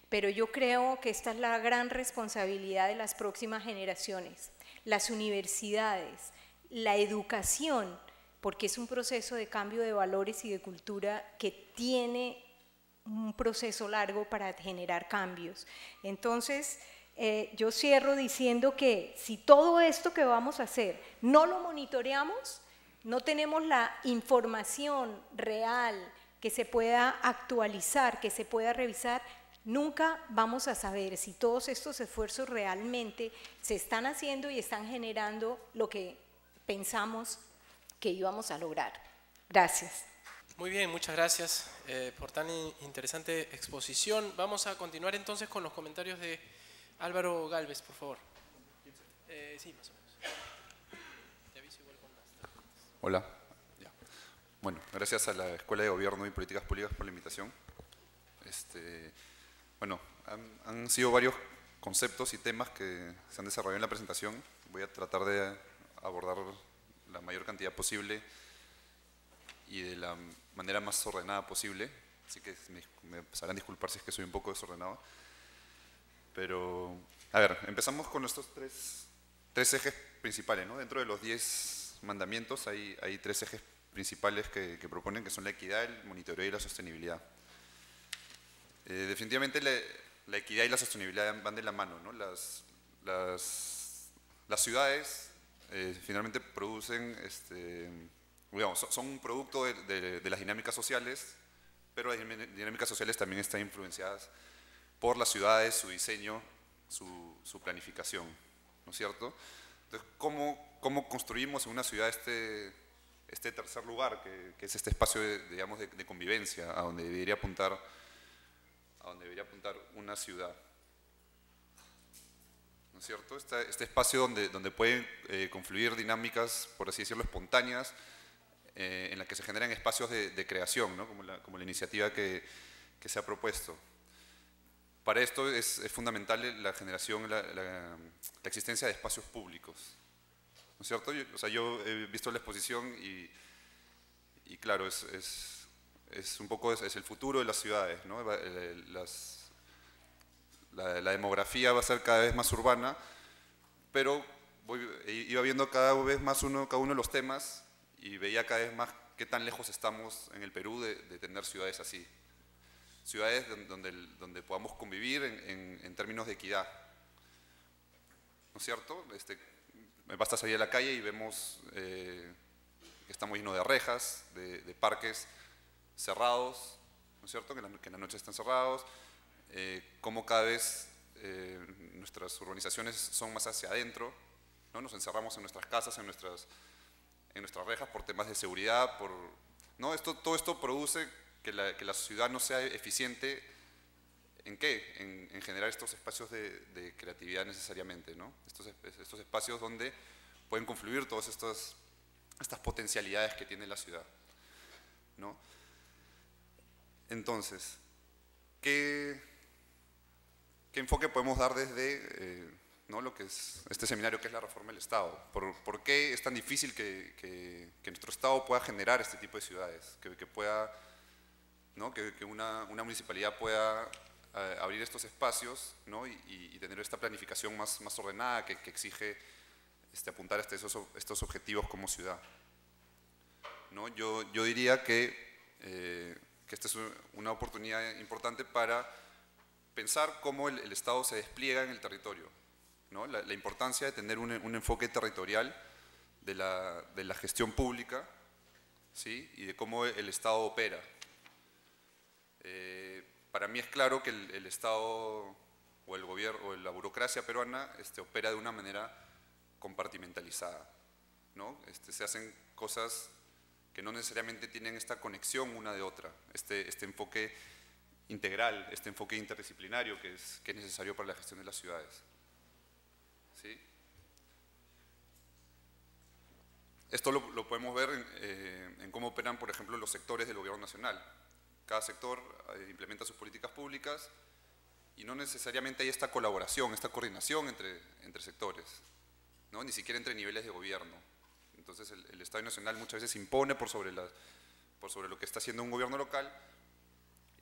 Pero yo creo que esta es la gran responsabilidad de las próximas generaciones. Las universidades, la educación, porque es un proceso de cambio de valores y de cultura que tiene un proceso largo para generar cambios. Entonces, yo cierro diciendo que si todo esto que vamos a hacer no lo monitoreamos, no tenemos la información real que se pueda actualizar, que se pueda revisar, nunca vamos a saber si todos estos esfuerzos realmente se están haciendo y están generando lo que pensamos que íbamos a lograr. Gracias. Muy bien, muchas gracias por tan interesante exposición. Vamos a continuar entonces con los comentarios de Álvaro Gálvez, por favor. Sí, más o menos. Te aviso igual con las... Hola. Ya. Bueno, gracias a la Escuela de Gobierno y Políticas Públicas por la invitación. Bueno, han sido varios conceptos y temas que se han desarrollado en la presentación. Voy a tratar de abordar la mayor cantidad posible y de la manera más ordenada posible. Así que me sabrán disculpar si es que soy un poco desordenado. Pero, a ver, empezamos con estos tres ejes principales, ¿no? Dentro de los 10 mandamientos hay 3 ejes principales que proponen, que son la equidad, el monitoreo y la sostenibilidad. Definitivamente la equidad y la sostenibilidad van de la mano, ¿no? Las ciudades finalmente producen, digamos, son un producto de las dinámicas sociales, pero las dinámicas sociales también están influenciadas por las ciudades, su diseño, su planificación, ¿no es cierto? Entonces, ¿cómo construimos en una ciudad este tercer lugar, que es este espacio digamos, de convivencia, a donde debería apuntar una ciudad? ¿No es cierto? Este espacio donde pueden confluir dinámicas, por así decirlo, espontáneas, en la que se generan espacios de creación, ¿no? como la iniciativa que se ha propuesto. Para esto es fundamental la generación, la existencia de espacios públicos, ¿no es cierto? O sea, yo he visto la exposición y claro, es un poco es el futuro de las ciudades, ¿no? La demografía va a ser cada vez más urbana, pero iba viendo cada vez más cada uno de los temas y veía cada vez más qué tan lejos estamos en el Perú de tener ciudades así. Ciudades donde podamos convivir en términos de equidad, ¿no es cierto? Me basta salir a la calle y vemos que estamos llenos de rejas, de parques cerrados, ¿no es cierto? Que en la noche están cerrados, cómo cada vez nuestras urbanizaciones son más hacia adentro, ¿no? Nos encerramos en nuestras casas, en nuestras rejas por temas de seguridad, ¿no? Todo esto produce que la ciudad no sea eficiente ¿en qué? En generar estos espacios de creatividad necesariamente, ¿no? Estos espacios donde pueden confluir todas estas potencialidades que tiene la ciudad, ¿no? Entonces, ¿qué enfoque podemos dar desde ¿no? lo que es este seminario, que es la reforma del Estado? ¿Por qué es tan difícil que nuestro Estado pueda generar este tipo de ciudades? Que pueda, ¿no? que una municipalidad pueda abrir estos espacios, ¿no? y tener esta planificación más ordenada que exige apuntar a estos objetivos como ciudad, ¿no? Yo diría que esta es una oportunidad importante para pensar cómo el Estado se despliega en el territorio, ¿no? La importancia de tener un enfoque territorial de la gestión pública, ¿sí? Y de cómo el Estado opera. Para mí es claro que el Estado o el gobierno o la burocracia peruana opera de una manera compartimentalizada, ¿no? Se hacen cosas que no necesariamente tienen esta conexión una de otra, este enfoque integral, este enfoque interdisciplinario que es necesario para la gestión de las ciudades, ¿sí? Esto lo podemos ver en cómo operan, por ejemplo, los sectores del gobierno nacional. Cada sector implementa sus políticas públicas y no necesariamente hay esta colaboración, esta coordinación entre sectores, ¿no? Ni siquiera entre niveles de gobierno. Entonces el Estado nacional muchas veces impone por sobre lo que está haciendo un gobierno local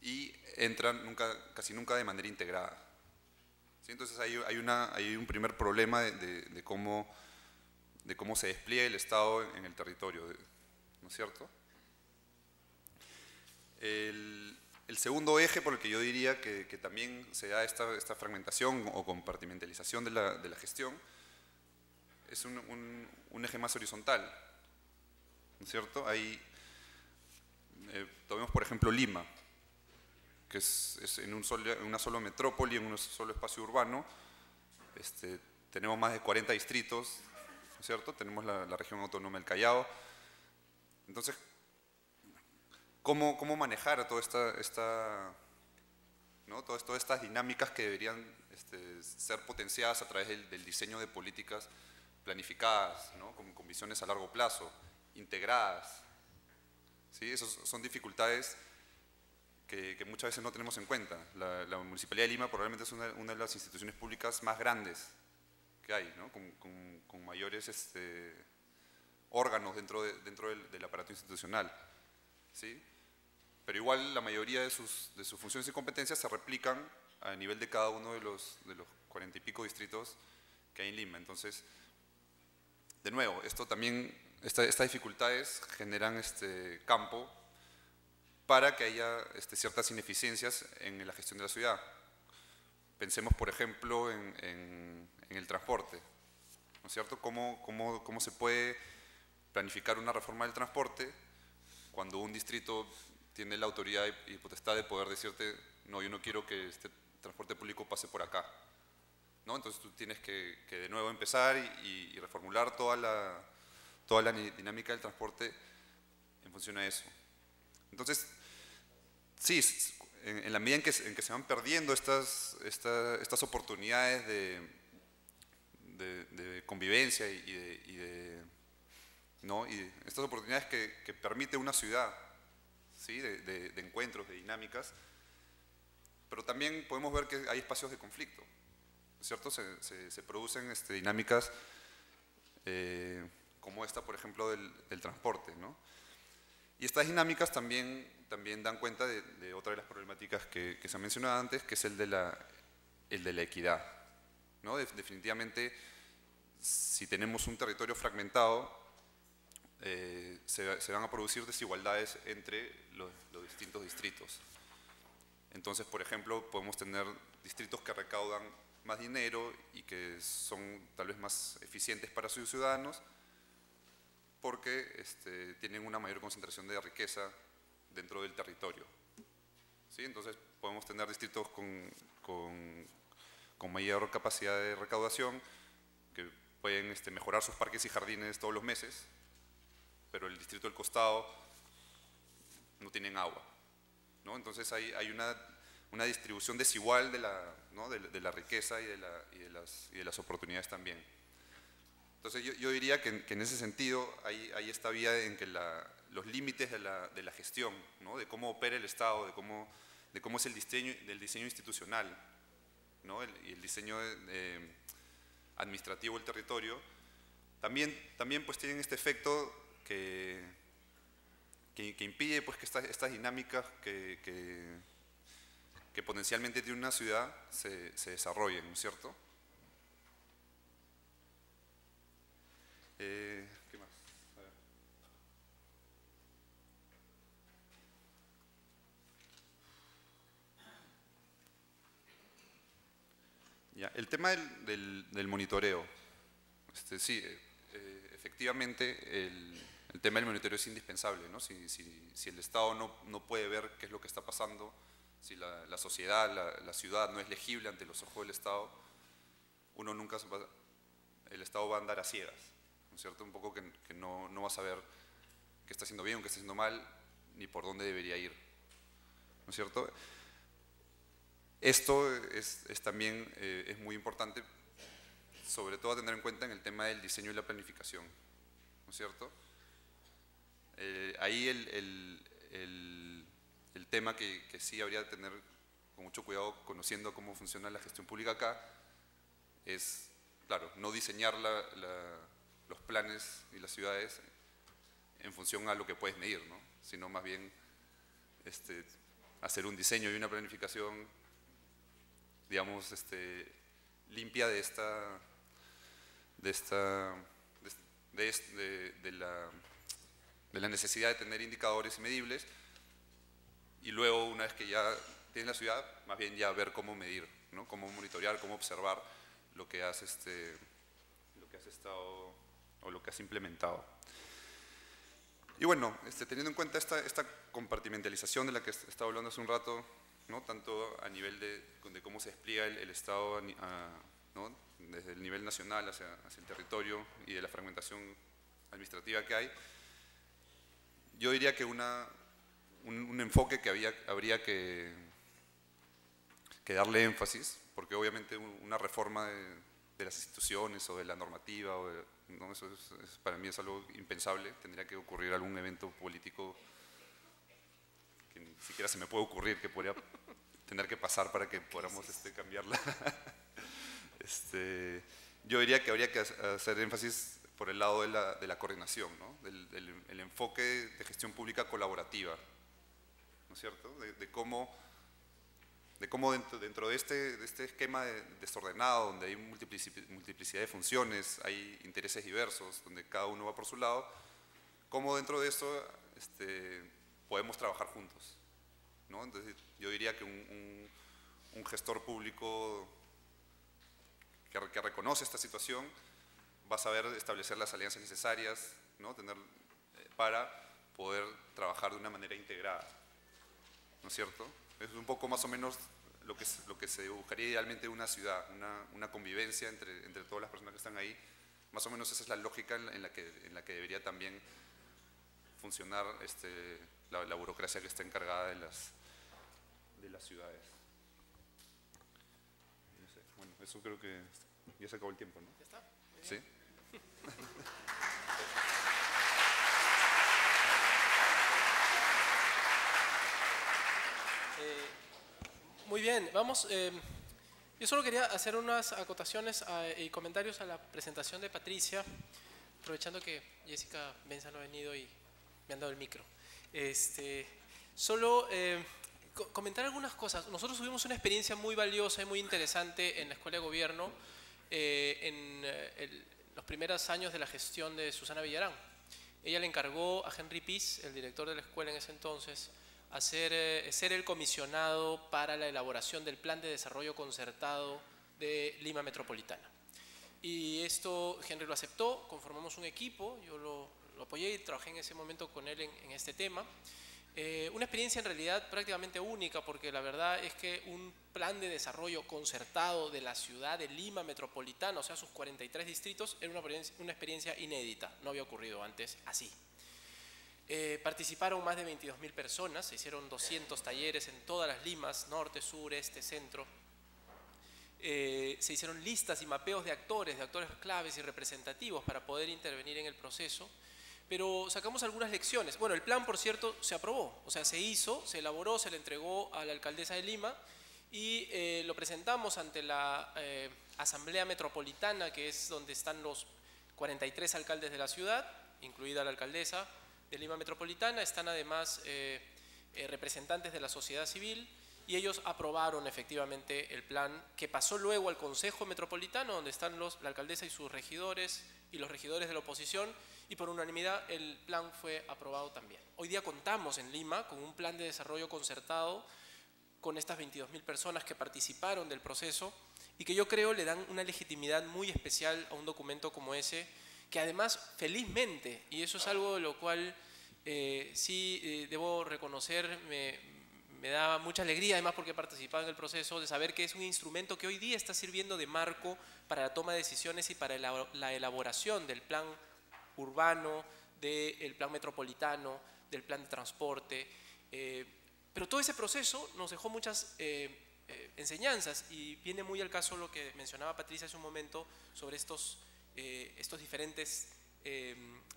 y entran casi nunca de manera integrada, ¿sí? Entonces hay un primer problema de cómo se despliega el Estado en el territorio, ¿no es cierto? El segundo eje por el que yo diría que también se da esta fragmentación o compartimentalización de la gestión es un eje más horizontal, ¿no es cierto? Tomemos por ejemplo Lima, que es en una sola metrópoli, en un solo espacio urbano. Tenemos más de 40 distritos, ¿no es cierto? Tenemos la región autónoma del Callao. Entonces, ¿cómo manejar todas estas dinámicas que deberían ser potenciadas a través del diseño de políticas planificadas, ¿no? con visiones a largo plazo, integradas, ¿sí? Esas son dificultades que muchas veces no tenemos en cuenta. La Municipalidad de Lima probablemente es una de las instituciones públicas más grandes que hay, ¿no? con mayores órganos dentro del aparato institucional, ¿sí? Pero igual la mayoría de sus funciones y competencias se replican a nivel de cada uno de los 40 y pico distritos que hay en Lima. Entonces, de nuevo, estas dificultades generan campo para que haya ciertas ineficiencias en la gestión de la ciudad. Pensemos, por ejemplo, en el transporte, ¿no es cierto? ¿Cómo se puede planificar una reforma del transporte cuando un distrito tiene la autoridad y potestad de poder decirte, no, yo no quiero que este transporte público pase por acá, ¿no? Entonces tú tienes que de nuevo empezar y reformular toda la dinámica del transporte en función a eso. Entonces, sí, en la medida en que se van perdiendo estas oportunidades de convivencia ¿no? y estas oportunidades que permite una ciudad, ¿sí? de encuentros, de dinámicas, Pero también podemos ver que hay espacios de conflicto, ¿cierto? Se producen dinámicas como esta, por ejemplo, del transporte, ¿no? Y estas dinámicas también dan cuenta de otra de las problemáticas que se ha mencionado antes, que es el de la equidad, ¿no? Definitivamente, si tenemos un territorio fragmentado, se van a producir desigualdades entre los distintos distritos. Entonces, por ejemplo, podemos tener distritos que recaudan más dinero y que son tal vez más eficientes para sus ciudadanos porque tienen una mayor concentración de riqueza dentro del territorio. ¿Sí? Entonces, podemos tener distritos con mayor capacidad de recaudación que pueden mejorar sus parques y jardines todos los meses, pero el distrito del costado no tienen agua, ¿no? Entonces hay una distribución desigual de la riqueza y de las oportunidades también. Entonces yo diría que en ese sentido hay esta vía en que los límites de la gestión, ¿no? De cómo opera el Estado, de cómo es el diseño institucional, ¿no? Y el diseño administrativo del territorio, también pues tienen este efecto que impide pues que estas dinámicas que potencialmente tiene una ciudad se desarrollen, ¿no es cierto? ¿Qué más? A ver. Ya, el tema del monitoreo. Sí, efectivamente el tema del monitoreo es indispensable, ¿no? Si el Estado no puede ver qué es lo que está pasando, si la sociedad, la ciudad no es legible ante los ojos del Estado, el Estado va a andar a ciegas, ¿no es cierto? Un poco que no va a saber qué está haciendo bien o qué está haciendo mal, ni por dónde debería ir, ¿no es cierto? Esto también es muy importante, sobre todo a tener en cuenta en el tema del diseño y la planificación, ¿no es cierto? Ahí el tema que sí habría que tener con mucho cuidado, conociendo cómo funciona la gestión pública acá, es, claro, no diseñar los planes y las ciudades en función a lo que puedes medir, ¿no? Sino más bien hacer un diseño y una planificación, digamos, limpia de la necesidad de tener indicadores medibles, y luego, una vez que ya tienes la ciudad, más bien ya ver cómo medir, ¿no? Cómo monitorear, cómo observar lo que has estado o lo que has implementado. Y bueno, teniendo en cuenta esta compartimentalización de la que estaba hablando hace un rato, ¿no? Tanto a nivel de cómo se despliega el Estado, ¿no? Desde el nivel nacional hacia el territorio, y de la fragmentación administrativa que hay, yo diría que un enfoque que habría que darle énfasis, porque obviamente una reforma de las instituciones o de la normativa, ¿no? Eso para mí es algo impensable. Tendría que ocurrir algún evento político que ni siquiera se me puede ocurrir que podría tener que pasar para que podamos cambiarla. Yo diría que habría que hacer énfasis por el lado de la coordinación, ¿no? El enfoque de gestión pública colaborativa, ¿no es cierto? De cómo dentro de este esquema desordenado, donde hay multiplicidad de funciones, hay intereses diversos, donde cada uno va por su lado, cómo dentro de eso podemos trabajar juntos, ¿no? Entonces, yo diría que un gestor público que reconoce esta situación va a saber establecer las alianzas necesarias, ¿no? Para poder trabajar de una manera integrada, ¿no es cierto? Es un poco más o menos lo que se buscaría idealmente de una ciudad, una convivencia entre todas las personas que están ahí. Más o menos esa es la lógica en la que debería también funcionar la burocracia que está encargada de las ciudades. No sé, bueno, eso creo que ya se acabó el tiempo, ¿no? ¿Ya está? Sí. Muy bien, vamos. Yo solo quería hacer unas acotaciones y comentarios a la presentación de Patricia, aprovechando que Jessica Benza no ha venido y me han dado el micro. Solo comentar algunas cosas. Nosotros tuvimos una experiencia muy valiosa y muy interesante en la Escuela de Gobierno en los primeros años de la gestión de Susana Villarán. Ella le encargó a Henry Piz, el director de la escuela en ese entonces, ser el comisionado para la elaboración del Plan de Desarrollo Concertado de Lima Metropolitana. Y esto Henry lo aceptó, conformamos un equipo, yo lo apoyé y trabajé en ese momento con él en este tema. Una experiencia en realidad prácticamente única, porque la verdad es que un plan de desarrollo concertado de la ciudad de Lima Metropolitana, o sea, sus 43 distritos, era una experiencia inédita, no había ocurrido antes así. Participaron más de 22.000 personas, se hicieron 200 talleres en todas las Limas, norte, sur, este, centro. Se hicieron listas y mapeos de actores claves y representativos para poder intervenir en el proceso, pero sacamos algunas lecciones. Bueno, el plan, por cierto, se aprobó, o sea, se hizo, se elaboró, se le entregó a la alcaldesa de Lima y lo presentamos ante la Asamblea Metropolitana, que es donde están los 43 alcaldes de la ciudad, incluida la alcaldesa de Lima Metropolitana. Están además representantes de la sociedad civil y ellos aprobaron efectivamente el plan, que pasó luego al Consejo Metropolitano, donde están la alcaldesa y sus regidores y los regidores de la oposición, y por unanimidad el plan fue aprobado también. Hoy día contamos en Lima con un plan de desarrollo concertado con estas 22.000 personas que participaron del proceso y que yo creo le dan una legitimidad muy especial a un documento como ese, que además felizmente, y eso es algo de lo cual debo reconocer, me da mucha alegría, además porque he participado en el proceso, de saber que es un instrumento que hoy día está sirviendo de marco para la toma de decisiones y para la elaboración del plan urbano, del plan metropolitano, del plan de transporte. Pero todo ese proceso nos dejó muchas enseñanzas, y viene muy al caso lo que mencionaba Patricia hace un momento sobre estos diferentes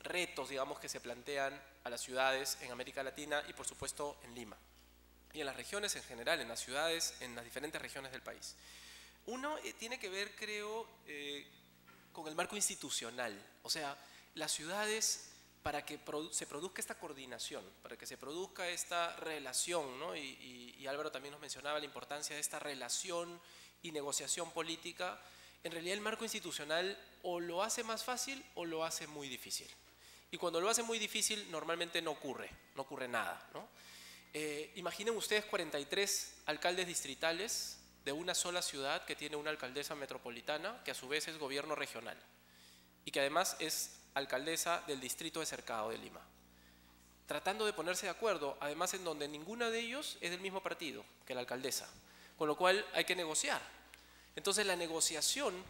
retos, digamos, que se plantean a las ciudades en América Latina y por supuesto en Lima y en las regiones en general, en las ciudades, en las diferentes regiones del país. Uno tiene que ver, creo, con el marco institucional, o sea, las ciudades, para que se produzca esta coordinación, para que se produzca esta relación, ¿no? Y Álvaro también nos mencionaba la importancia de esta relación y negociación política. En realidad el marco institucional o lo hace más fácil o lo hace muy difícil. Y cuando lo hace muy difícil normalmente no ocurre nada, ¿no? Imaginen ustedes 43 alcaldes distritales de una sola ciudad que tiene una alcaldesa metropolitana, que a su vez es gobierno regional y que además es alcaldesa del distrito de Cercado de Lima, tratando de ponerse de acuerdo, además en donde ninguno de ellos es del mismo partido que la alcaldesa, con lo cual hay que negociar. Entonces la negociación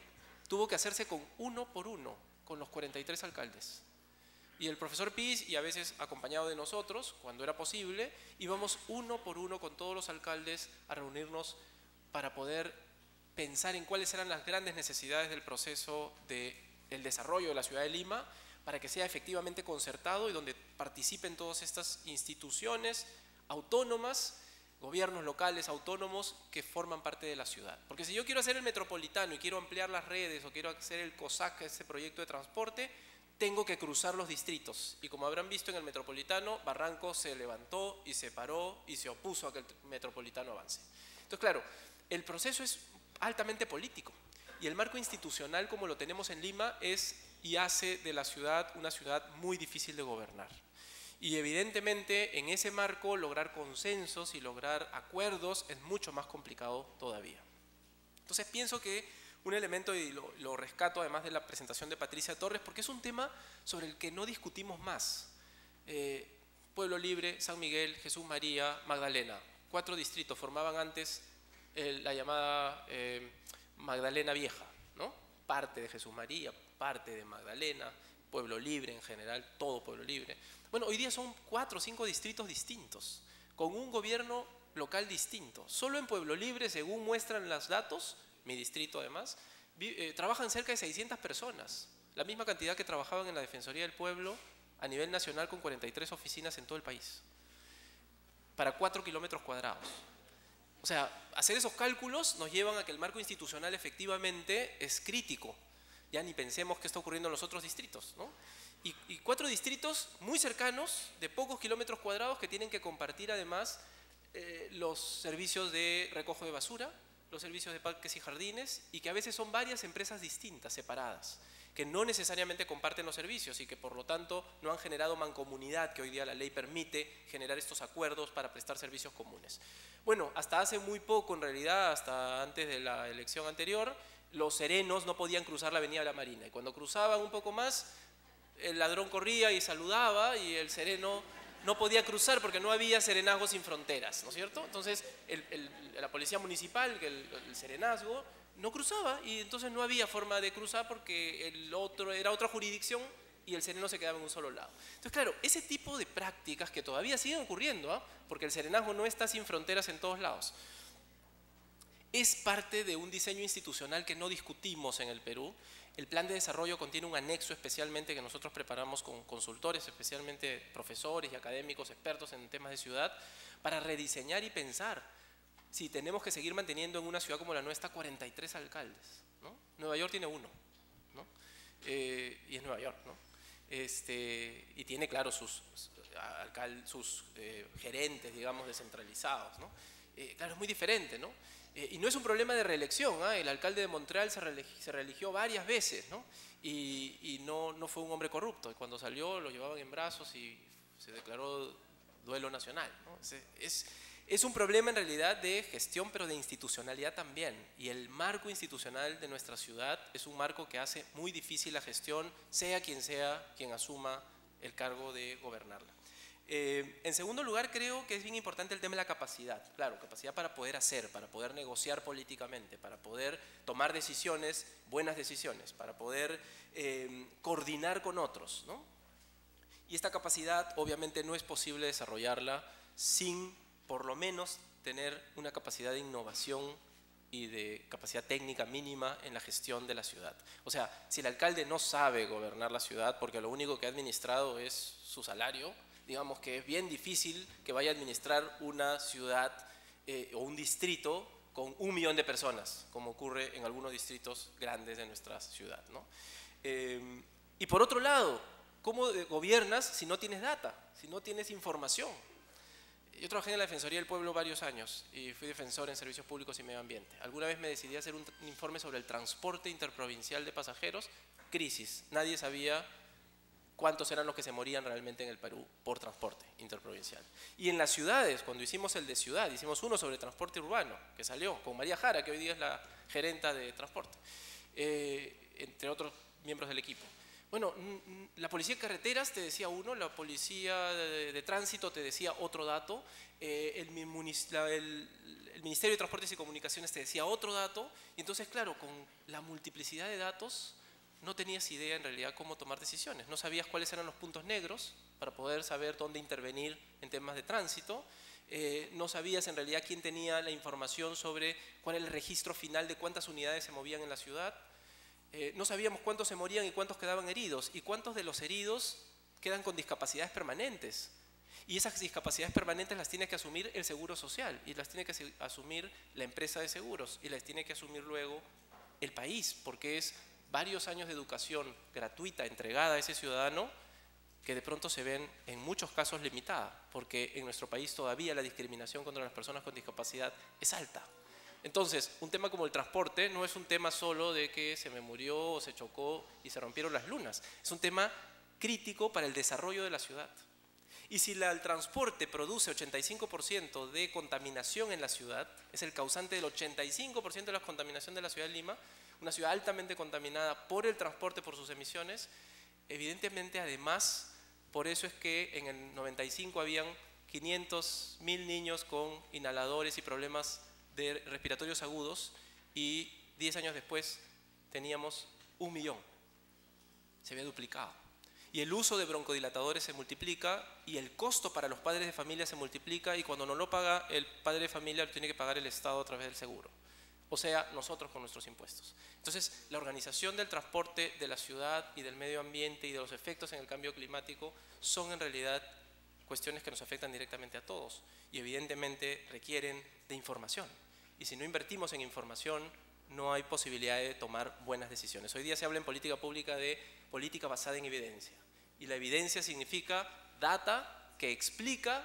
tuvo que hacerse uno por uno con los 43 alcaldes. Y el profesor Piz, y a veces acompañado de nosotros, cuando era posible, íbamos uno por uno con todos los alcaldes a reunirnos para poder pensar en cuáles eran las grandes necesidades del proceso del desarrollo de la ciudad de Lima, para que sea efectivamente concertado y donde participen todas estas instituciones autónomas, gobiernos locales autónomos que forman parte de la ciudad. Porque si yo quiero hacer el metropolitano y quiero ampliar las redes o quiero hacer el COSAC, ese proyecto de transporte, tengo que cruzar los distritos. Y como habrán visto en el metropolitano, Barranco se levantó y se paró y se opuso a que el metropolitano avance. Entonces, claro, el proceso es altamente político y el marco institucional como lo tenemos en Lima es y hace de la ciudad una ciudad muy difícil de gobernar. Y evidentemente en ese marco lograr consensos y lograr acuerdos es mucho más complicado todavía. Entonces pienso que un elemento, y lo rescato además de la presentación de Patricia Torres, porque es un tema sobre el que no discutimos más. Pueblo Libre, San Miguel, Jesús María, Magdalena, 4 distritos formaban antes la llamada Magdalena Vieja, ¿no? Parte de Jesús María, parte de Magdalena, Pueblo Libre en general, todo Pueblo Libre. Bueno, hoy día son 4 o 5 distritos distintos, con un gobierno local distinto. Solo en Pueblo Libre, según muestran los datos, mi distrito además, trabajan cerca de 600 personas, la misma cantidad que trabajaban en la Defensoría del Pueblo a nivel nacional, con 43 oficinas en todo el país, para 4 kilómetros cuadrados. O sea, hacer esos cálculos nos llevan a que el marco institucional efectivamente es crítico. Ya ni pensemos qué está ocurriendo en los otros distritos, ¿no? Y 4 distritos muy cercanos, de pocos kilómetros cuadrados, que tienen que compartir además los servicios de recojo de basura, los servicios de parques y jardines, y que a veces son varias empresas distintas, separadas, que no necesariamente comparten los servicios y que por lo tanto no han generado mancomunidad, que hoy día la ley permite generar estos acuerdos para prestar servicios comunes. Bueno, hasta hace muy poco, en realidad, hasta antes de la elección anterior, los serenos no podían cruzar la avenida de la Marina, y cuando cruzaban un poco más, el ladrón corría y saludaba y el sereno no podía cruzar porque no había serenazgo sin fronteras, ¿no es cierto? Entonces la policía municipal, el serenazgo, no cruzaba y entonces no había forma de cruzar porque el otro era otra jurisdicción y el sereno se quedaba en un solo lado. Entonces, claro, ese tipo de prácticas que todavía siguen ocurriendo, porque el serenazgo no está sin fronteras en todos lados, es parte de un diseño institucional que no discutimos en el Perú. El plan de desarrollo contiene un anexo especialmente que nosotros preparamos con consultores, especialmente profesores y académicos expertos en temas de ciudad, para rediseñar y pensar si tenemos que seguir manteniendo en una ciudad como la nuestra 43 alcaldes, ¿no? Nueva York tiene 1, ¿no? Y es Nueva York, ¿no? Y tiene, claro, sus gerentes, digamos, descentralizados, ¿no? Claro, es muy diferente, ¿no? Y no es un problema de reelección, el alcalde de Montreal se reeligió varias veces, ¿no? Y no fue un hombre corrupto, y cuando salió lo llevaban en brazos y se declaró duelo nacional, ¿no? Es un problema en realidad de gestión, pero de institucionalidad también, y el marco institucional de nuestra ciudad es un marco que hace muy difícil la gestión, sea quien asuma el cargo de gobernarla. En segundo lugar, creo que es bien importante el tema de la capacidad. Claro, capacidad para poder hacer, para poder negociar políticamente, para poder tomar decisiones, buenas decisiones, para poder coordinar con otros, ¿no? Y esta capacidad obviamente no es posible desarrollarla sin, por lo menos, tener una capacidad de innovación y de capacidad técnica mínima en la gestión de la ciudad. O sea, si el alcalde no sabe gobernar la ciudad porque lo único que ha administrado es su salario, digamos que es bien difícil que vaya a administrar una ciudad o un distrito con 1 millón de personas, como ocurre en algunos distritos grandes de nuestra ciudad, ¿no? Y por otro lado, ¿cómo gobiernas si no tienes data, si no tienes información? Yo trabajé en la Defensoría del Pueblo varios años y fui defensor en servicios públicos y medio ambiente. Alguna vez me decidí a hacer un informe sobre el transporte interprovincial de pasajeros, crisis. Nadie sabía cuántos eran los que se morían realmente en el Perú por transporte interprovincial. Y en las ciudades, cuando hicimos el de ciudad, hicimos uno sobre transporte urbano, que salió con María Jara, que hoy día es la gerenta de transporte, entre otros miembros del equipo. Bueno, la policía de carreteras te decía uno, la policía de tránsito te decía otro dato, el Ministerio de Transportes y Comunicaciones te decía otro dato, y entonces, claro, con la multiplicidad de datos no tenías idea en realidad cómo tomar decisiones, no sabías cuáles eran los puntos negros para poder saber dónde intervenir en temas de tránsito, no sabías en realidad quién tenía la información sobre cuál era el registro final de cuántas unidades se movían en la ciudad, no sabíamos cuántos se morían y cuántos quedaban heridos, y cuántos de los heridos quedan con discapacidades permanentes. Y esas discapacidades permanentes las tiene que asumir el Seguro Social, y las tiene que asumir la empresa de seguros, y las tiene que asumir luego el país, porque es varios años de educación gratuita entregada a ese ciudadano que de pronto se ven en muchos casos limitada, porque en nuestro país todavía la discriminación contra las personas con discapacidad es alta. Entonces, un tema como el transporte no es un tema solo de que se me murió o se chocó y se rompieron las lunas. Es un tema crítico para el desarrollo de la ciudad. Y si el transporte produce 85% de contaminación en la ciudad, es el causante del 85% de la contaminación de la ciudad de Lima, una ciudad altamente contaminada por el transporte, por sus emisiones, evidentemente además, por eso es que en el 95 habían 500.000 niños con inhaladores y problemas respiratorios agudos, y 10 años después teníamos 1 millón. Se había duplicado. Y el uso de broncodilatadores se multiplica, y el costo para los padres de familia se multiplica, y cuando no lo paga el padre de familia, lo tiene que pagar el Estado a través del seguro. O sea, nosotros con nuestros impuestos. Entonces, la organización del transporte de la ciudad y del medio ambiente y de los efectos en el cambio climático son en realidad cuestiones que nos afectan directamente a todos y evidentemente requieren de información. Y si no invertimos en información, no hay posibilidad de tomar buenas decisiones. Hoy día se habla en política pública de política basada en evidencia. Y la evidencia significa data que explica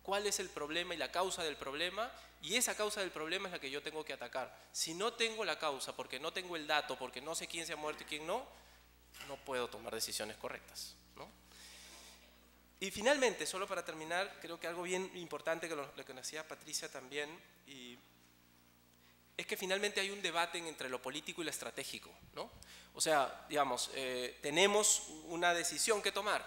cuál es el problema y la causa del problema, y esa causa del problema es la que yo tengo que atacar. Si no tengo la causa, porque no tengo el dato, porque no sé quién se ha muerto y quién no, no puedo tomar decisiones correctas, ¿no? Y finalmente, solo para terminar, creo que algo bien importante que lo que decía Patricia también, es que finalmente hay un debate entre lo político y lo estratégico, ¿no? O sea, digamos, tenemos una decisión que tomar.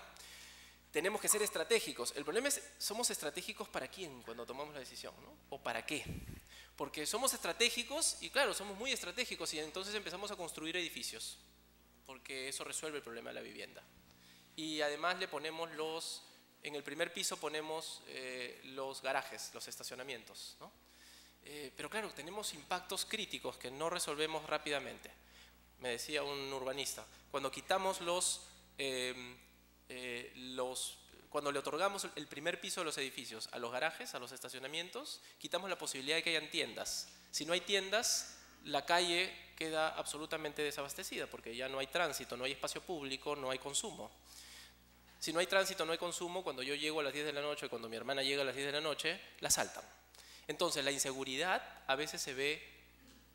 Tenemos que ser estratégicos. El problema es, ¿somos estratégicos para quién cuando tomamos la decisión, ¿no? ¿O para qué? Porque somos estratégicos y claro, somos muy estratégicos y entonces empezamos a construir edificios, porque eso resuelve el problema de la vivienda. Y además le ponemos en el primer piso ponemos los garajes, los estacionamientos, ¿no? Pero claro, tenemos impactos críticos que no resolvemos rápidamente. Me decía un urbanista, cuando quitamos cuando le otorgamos el primer piso de los edificios a los garajes, a los estacionamientos, quitamos la posibilidad de que hayan tiendas. Si no hay tiendas, la calle queda absolutamente desabastecida porque ya no hay tránsito, no hay espacio público, no hay consumo. Si no hay tránsito, no hay consumo, cuando yo llego a las 10 de la noche, cuando mi hermana llega a las 10 de la noche, la asaltan. Entonces la inseguridad a veces se ve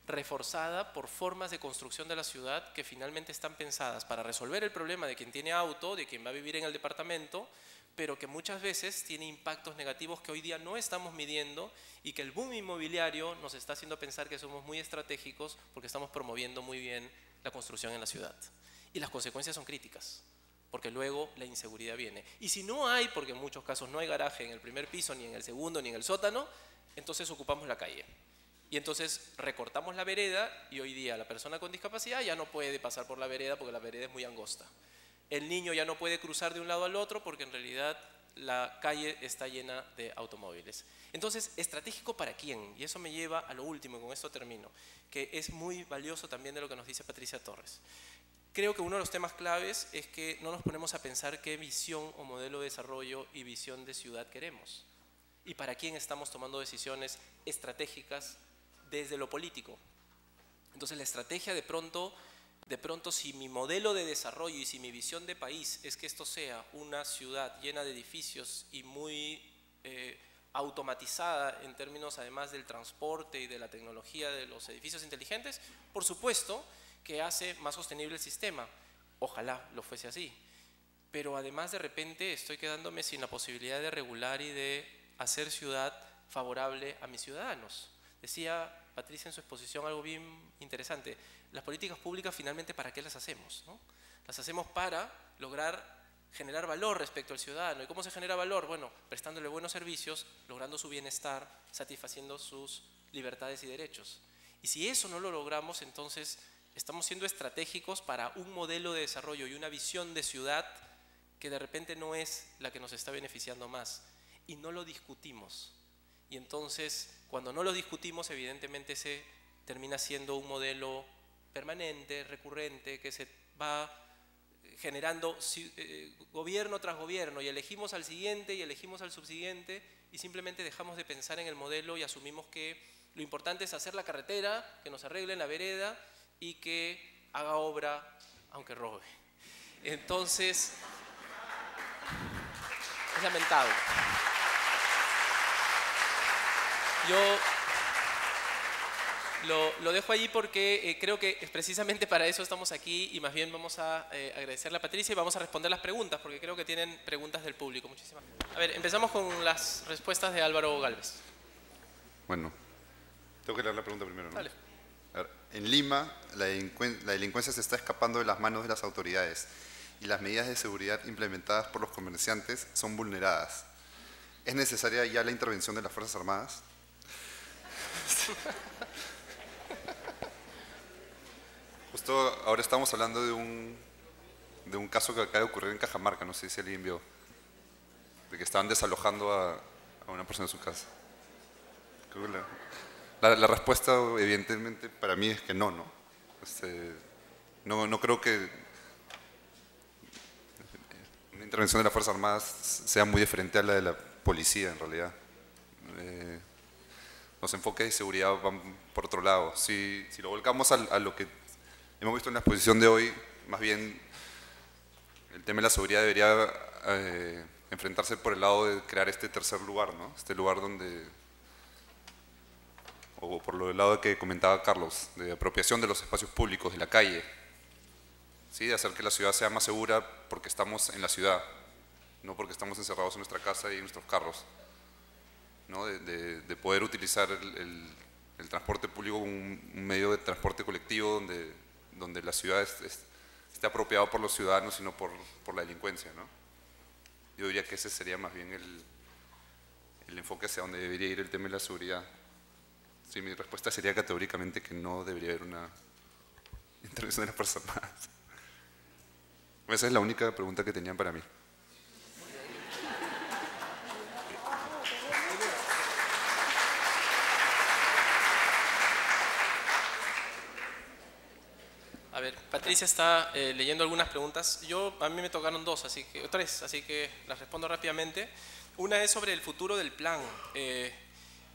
reforzada por formas de construcción de la ciudad que finalmente están pensadas para resolver el problema de quien tiene auto, de quien va a vivir en el departamento, pero que muchas veces tiene impactos negativos que hoy día no estamos midiendo y que el boom inmobiliario nos está haciendo pensar que somos muy estratégicos porque estamos promoviendo muy bien la construcción en la ciudad. Y las consecuencias son críticas, porque luego la inseguridad viene. Y si no hay, porque en muchos casos no hay garaje en el primer piso, ni en el segundo, ni en el sótano, entonces ocupamos la calle. Y entonces recortamos la vereda y hoy día la persona con discapacidad ya no puede pasar por la vereda porque la vereda es muy angosta. El niño ya no puede cruzar de un lado al otro porque en realidad la calle está llena de automóviles. Entonces, ¿estratégico para quién? Y eso me lleva a lo último, y con esto termino, que es muy valioso también de lo que nos dice Patricia Torres. Creo que uno de los temas claves es que no nos ponemos a pensar qué visión o modelo de desarrollo y visión de ciudad queremos. Y para quién estamos tomando decisiones estratégicas desde lo político. Entonces la estrategia de pronto si mi modelo de desarrollo y si mi visión de país es que esto sea una ciudad llena de edificios y muy automatizada en términos además del transporte y de la tecnología de los edificios inteligentes, por supuesto que hace más sostenible el sistema. Ojalá lo fuese así. Pero además de repente estoy quedándome sin la posibilidad de regular y de hacer ciudad favorable a mis ciudadanos. Decía Patricia en su exposición algo bien interesante. Las políticas públicas finalmente ¿para qué las hacemos, ¿no? Las hacemos para lograr generar valor respecto al ciudadano. ¿Y cómo se genera valor? Bueno, prestándole buenos servicios, logrando su bienestar, satisfaciendo sus libertades y derechos. Y si eso no lo logramos, entonces estamos siendo estratégicos para un modelo de desarrollo y una visión de ciudad que de repente no es la que nos está beneficiando más. Y no lo discutimos. Y entonces, cuando no lo discutimos, evidentemente se termina siendo un modelo permanente, recurrente, que se va generando gobierno tras gobierno y elegimos al siguiente y elegimos al subsiguiente y simplemente dejamos de pensar en el modelo y asumimos que lo importante es hacer la carretera, que nos arreglen la vereda y que haga obra aunque robe. Entonces, es lamentable. Yo lo dejo allí porque creo que precisamente para eso estamos aquí y más bien vamos a agradecerle a Patricia y vamos a responder las preguntas porque creo que tienen preguntas del público. Muchísimas gracias. A ver, empezamos con las respuestas de Álvaro Gálvez. Bueno, tengo que leer la pregunta primero, ¿no? Dale. A ver, en Lima, la delincuencia se está escapando de las manos de las autoridades y las medidas de seguridad implementadas por los comerciantes son vulneradas. ¿Es necesaria ya la intervención de las Fuerzas Armadas? Justo ahora estamos hablando de un caso que acaba de ocurrir en Cajamarca, no sé si alguien vio, de que estaban desalojando a una persona en su casa. Creo que la respuesta evidentemente para mí es que no, ¿no? No creo que intervención de las Fuerzas Armadas sea muy diferente a la de la policía, en realidad. Los enfoques de seguridad van por otro lado. Si lo volcamos a lo que hemos visto en la exposición de hoy, más bien el tema de la seguridad debería enfrentarse por el lado de crear este tercer lugar, ¿no? Este lugar donde, o por el lado que comentaba Carlos, de apropiación de los espacios públicos, de la calle, ¿sí? De hacer que la ciudad sea más segura porque estamos en la ciudad, no porque estamos encerrados en nuestra casa y en nuestros carros, ¿no? De poder utilizar el transporte público como un medio de transporte colectivo donde la ciudad esté apropiado por los ciudadanos y no por la delincuencia, ¿no? Yo diría que ese sería más bien el enfoque hacia donde debería ir el tema de la seguridad. Sí, mi respuesta sería categóricamente que no debería haber una intervención de las Fuerzas Armadas. Esa es la única pregunta que tenían para mí. A ver, Patricia está leyendo algunas preguntas. A mí me tocaron tres, así que las respondo rápidamente. Una es sobre el futuro del plan.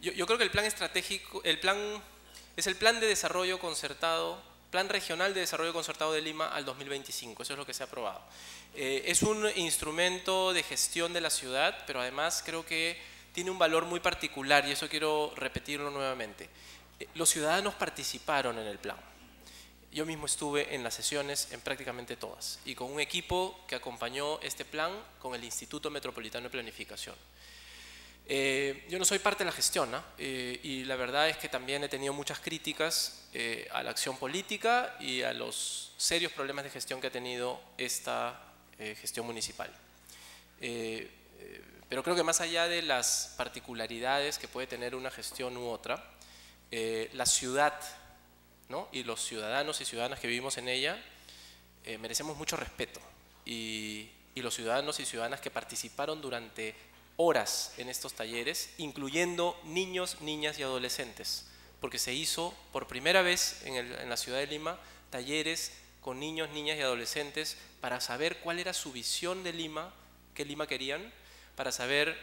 Yo creo que el plan estratégico, es el plan de desarrollo concertado, plan regional de desarrollo concertado de Lima al 2025. Eso es lo que se ha aprobado. Es un instrumento de gestión de la ciudad, pero además creo que tiene un valor muy particular y eso quiero repetirlo nuevamente. Los ciudadanos participaron en el plan. Yo mismo estuve en las sesiones, en prácticamente todas, y con un equipo que acompañó este plan con el Instituto Metropolitano de Planificación. Yo no soy parte de la gestión, ¿no? Y la verdad es que también he tenido muchas críticas a la acción política y a los serios problemas de gestión que ha tenido esta gestión municipal. Pero creo que más allá de las particularidades que puede tener una gestión u otra, la ciudad, ¿no? Y los ciudadanos y ciudadanas que vivimos en ella merecemos mucho respeto y los ciudadanos y ciudadanas que participaron durante horas en estos talleres, incluyendo niños, niñas y adolescentes, porque se hizo por primera vez en la ciudad de Lima talleres con niños, niñas y adolescentes para saber cuál era su visión de Lima, qué Lima querían, para saber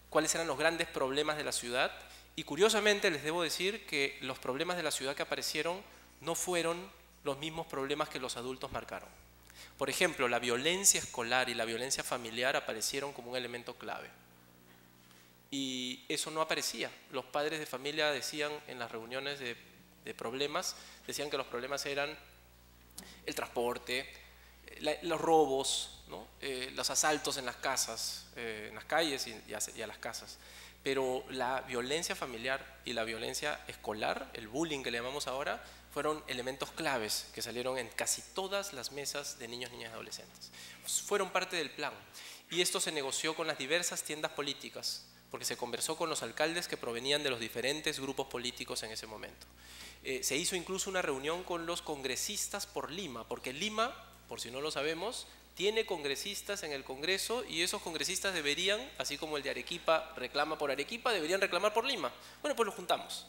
cuáles eran los grandes problemas de la ciudad. Y curiosamente les debo decir que los problemas de la ciudad que aparecieron no fueron los mismos problemas que los adultos marcaron. Por ejemplo, la violencia escolar y la violencia familiar aparecieron como un elemento clave. Y eso no aparecía. Los padres de familia decían en las reuniones de problemas, decían que los problemas eran el transporte, los robos, ¿no? Los asaltos en las casas, en las calles y a las casas. Pero la violencia familiar y la violencia escolar, el bullying que le llamamos ahora, fueron elementos claves que salieron en casi todas las mesas de niños, niñas y adolescentes. Fueron parte del plan. Y esto se negoció con las diversas tiendas políticas, porque se conversó con los alcaldes que provenían de los diferentes grupos políticos en ese momento. Se hizo incluso una reunión con los congresistas por Lima, porque Lima, por si no lo sabemos, tiene congresistas en el Congreso y esos congresistas deberían, así como el de Arequipa reclama por Arequipa, deberían reclamar por Lima. Bueno, pues los juntamos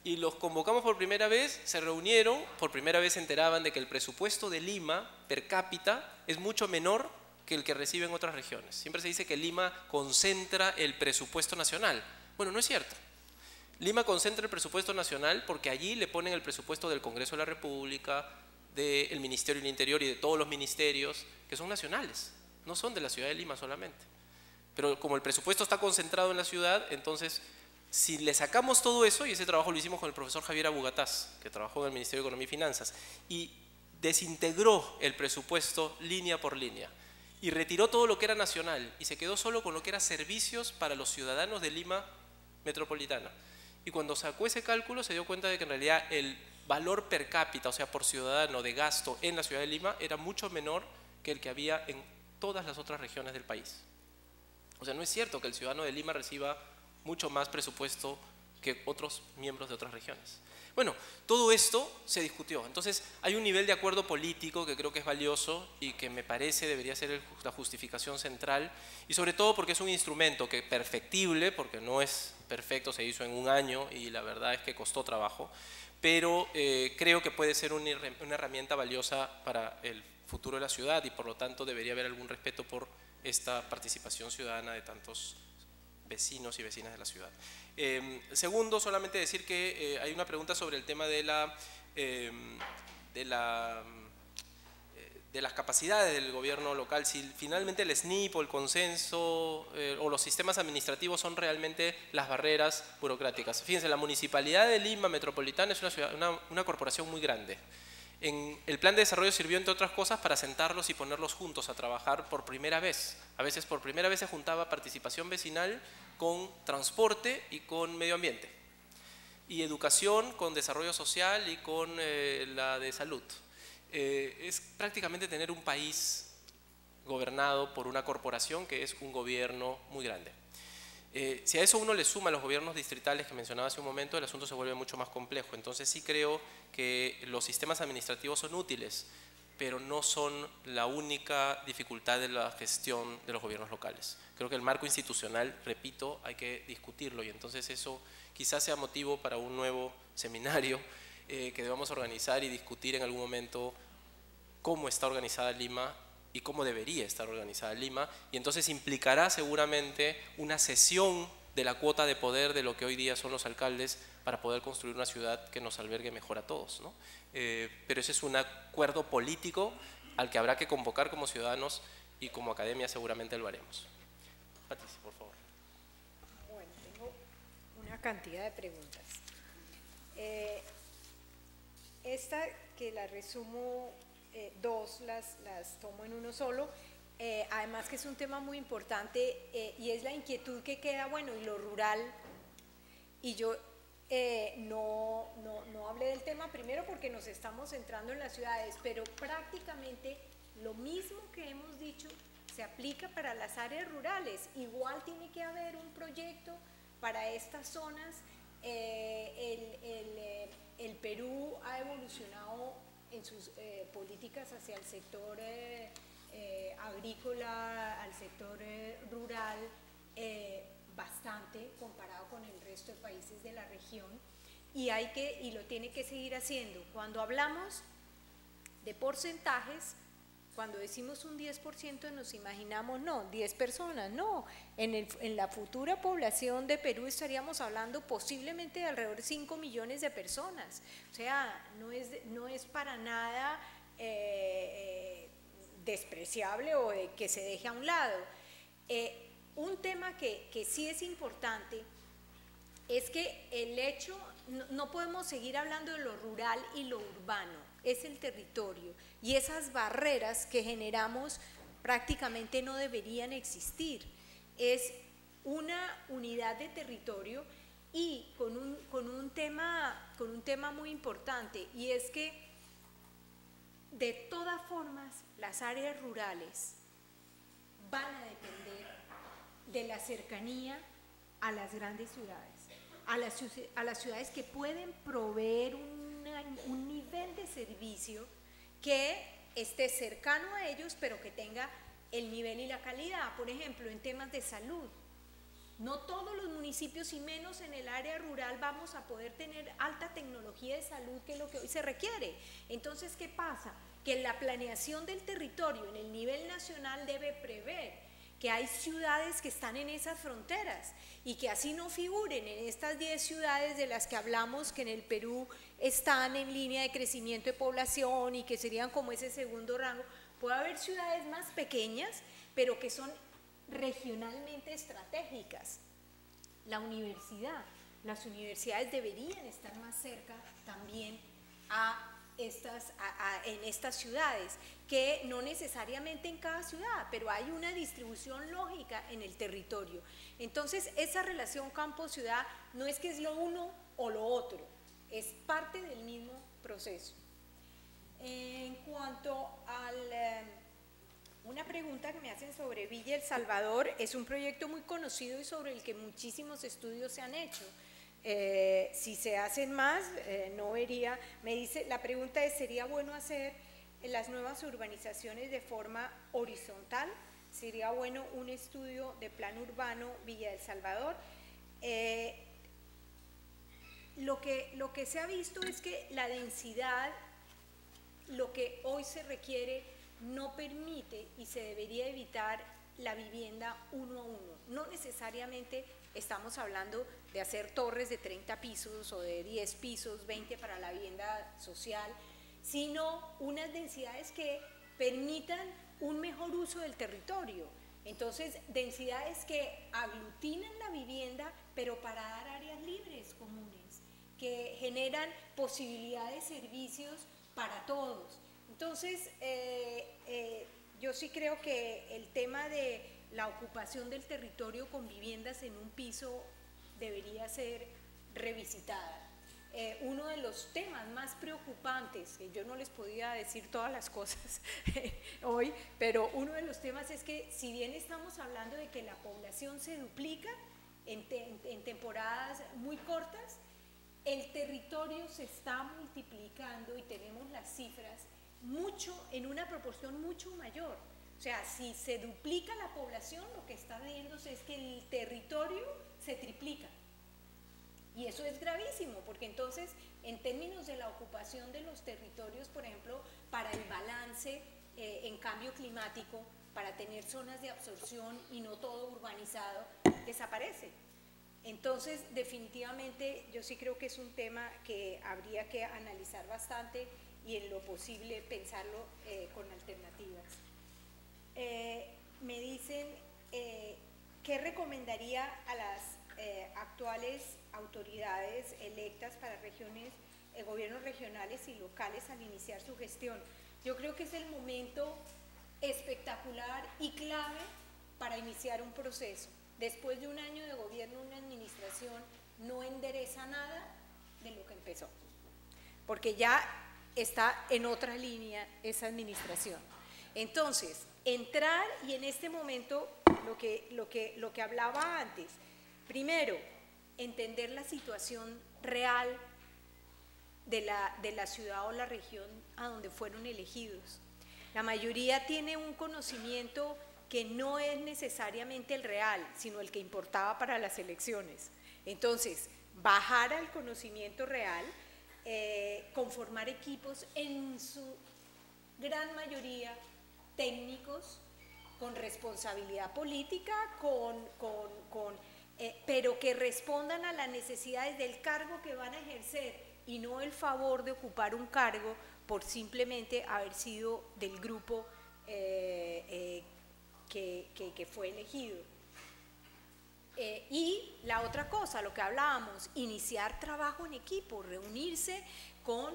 y los convocamos por primera vez, se reunieron, por primera vez se enteraban de que el presupuesto de Lima per cápita es mucho menor que el que reciben otras regiones. Siempre se dice que Lima concentra el presupuesto nacional. Bueno, no es cierto. Lima concentra el presupuesto nacional porque allí le ponen el presupuesto del Congreso de la República, del Ministerio del Interior y de todos los ministerios que son nacionales, no son de la ciudad de Lima solamente. Pero como el presupuesto está concentrado en la ciudad, entonces si le sacamos todo eso, y ese trabajo lo hicimos con el profesor Javier Abugataz, que trabajó en el Ministerio de Economía y Finanzas, y desintegró el presupuesto línea por línea, y retiró todo lo que era nacional, y se quedó solo con lo que era servicios para los ciudadanos de Lima metropolitana. Y cuando sacó ese cálculo se dio cuenta de que en realidad el valor per cápita, o sea, por ciudadano de gasto en la ciudad de Lima, era mucho menor que el que había en todas las otras regiones del país. O sea, no es cierto que el ciudadano de Lima reciba mucho más presupuesto que otros miembros de otras regiones. Bueno, todo esto se discutió. Entonces, hay un nivel de acuerdo político que creo que es valioso y que me parece debería ser la justificación central, y sobre todo porque es un instrumento que perfectible, porque no es perfecto, se hizo en un año y la verdad es que costó trabajo, pero creo que puede ser una herramienta valiosa para el futuro de la ciudad y por lo tanto debería haber algún respeto por esta participación ciudadana de tantos vecinos y vecinas de la ciudad. Segundo, solamente decir que hay una pregunta sobre el tema de las capacidades del gobierno local, si finalmente el SNIP o el consenso o los sistemas administrativos son realmente las barreras burocráticas. Fíjense, la Municipalidad de Lima Metropolitana es una corporación muy grande. El plan de desarrollo sirvió, entre otras cosas, para sentarlos y ponerlos juntos a trabajar por primera vez. A veces por primera vez se juntaba participación vecinal con transporte y con medio ambiente, y educación con desarrollo social y con la de salud. Es prácticamente tener un país gobernado por una corporación que es un gobierno muy grande. Si a eso uno le suma los gobiernos distritales que mencionaba hace un momento, el asunto se vuelve mucho más complejo. Entonces sí creo que los sistemas administrativos son útiles, pero no son la única dificultad de la gestión de los gobiernos locales. Creo que el marco institucional, repito, hay que discutirlo, y entonces eso quizás sea motivo para un nuevo seminario que debamos organizar y discutir en algún momento cómo está organizada Lima y cómo debería estar organizada Lima, y entonces implicará seguramente una cesión de la cuota de poder de lo que hoy día son los alcaldes para poder construir una ciudad que nos albergue mejor a todos, ¿no? Pero ese es un acuerdo político al que habrá que convocar como ciudadanos, y como academia seguramente lo haremos. Patricia, por favor. Bueno, tengo una cantidad de preguntas. Esta que la resumo, dos las tomo en uno solo, además que es un tema muy importante, y es la inquietud que queda, bueno, y lo rural, y yo no hablé del tema primero porque nos estamos centrando en las ciudades, pero prácticamente lo mismo que hemos dicho se aplica para las áreas rurales. Igual tiene que haber un proyecto para estas zonas. El Perú ha evolucionado en sus políticas hacia el sector agrícola, al sector rural, bastante comparado con el resto de países de la región, y lo tiene que seguir haciendo. Cuando hablamos de porcentajes, cuando decimos un 10% nos imaginamos, no, 10 personas, no, en la futura población de Perú estaríamos hablando posiblemente de alrededor de 5 millones de personas. O sea, no es para nada despreciable o de que se deje a un lado. Un tema que sí es importante es que el hecho, no podemos seguir hablando de lo rural y lo urbano, es el territorio, y esas barreras que generamos prácticamente no deberían existir. Es una unidad de territorio, y con un tema muy importante, y es que de todas formas las áreas rurales van a depender de la cercanía a las grandes ciudades, a las ciudades que pueden proveer un nivel de servicio que esté cercano a ellos, pero que tenga el nivel y la calidad. Por ejemplo, en temas de salud, no todos los municipios, y menos en el área rural, vamos a poder tener alta tecnología de salud, que es lo que hoy se requiere. Entonces, ¿qué pasa? Que en la planeación del territorio, en el nivel nacional, debe prever que hay ciudades que están en esas fronteras, y que así no figuren en estas 10 ciudades de las que hablamos, que en el Perú están en línea de crecimiento de población y que serían como ese segundo rango. Puede haber ciudades más pequeñas, pero que son regionalmente estratégicas. Las universidades deberían estar más cerca también en estas ciudades, que no necesariamente en cada ciudad, pero hay una distribución lógica en el territorio. Entonces, esa relación campo-ciudad no es que es lo uno o lo otro, es parte del mismo proceso. En cuanto a una pregunta que me hacen sobre Villa El Salvador, es un proyecto muy conocido y sobre el que muchísimos estudios se han hecho. Si se hacen más, no vería, me dice, la pregunta es, ¿sería bueno hacer las nuevas urbanizaciones de forma horizontal? ¿Sería bueno un estudio de plan urbano Villa El Salvador? Lo que se ha visto es que la densidad, lo que hoy se requiere, no permite, y se debería evitar la vivienda uno a uno. No necesariamente estamos hablando de hacer torres de 30 pisos o de 10 pisos, 20 para la vivienda social, sino unas densidades que permitan un mejor uso del territorio. Entonces, densidades que aglutinan la vivienda, pero para dar áreas libres comunes, que generan posibilidades de servicios para todos. Entonces, yo sí creo que el tema de la ocupación del territorio con viviendas en un piso debería ser revisitada. Uno de los temas más preocupantes, que yo no les podía decir todas las cosas hoy, pero uno de los temas es que si bien estamos hablando de que la población se duplica en temporadas muy cortas, el territorio se está multiplicando y tenemos las cifras en una proporción mucho mayor. O sea, si se duplica la población, lo que está viéndose es que el territorio se triplica. Y eso es gravísimo, porque entonces, en términos de la ocupación de los territorios, por ejemplo, para el balance en cambio climático, para tener zonas de absorción y no todo urbanizado, desaparece. Entonces, definitivamente, yo sí creo que es un tema que habría que analizar bastante y en lo posible pensarlo con alternativas. Me dicen, ¿qué recomendaría a las actuales autoridades electas para regiones, gobiernos regionales y locales al iniciar su gestión? Yo creo que es el momento espectacular y clave para iniciar un proceso. Después de un año de gobierno, una administración no endereza nada de lo que empezó, porque ya está en otra línea esa administración. Entonces, entrar y en este momento, lo que hablaba antes, primero, entender la situación real de la ciudad o la región a donde fueron elegidos. La mayoría tiene un conocimiento que no es necesariamente el real, sino el que importaba para las elecciones. Entonces, bajar al conocimiento real, conformar equipos en su gran mayoría técnicos, con responsabilidad política, pero que respondan a las necesidades del cargo que van a ejercer y no el favor de ocupar un cargo por simplemente haber sido del grupo que fue elegido. Y la otra cosa, lo que hablábamos, iniciar trabajo en equipo, reunirse con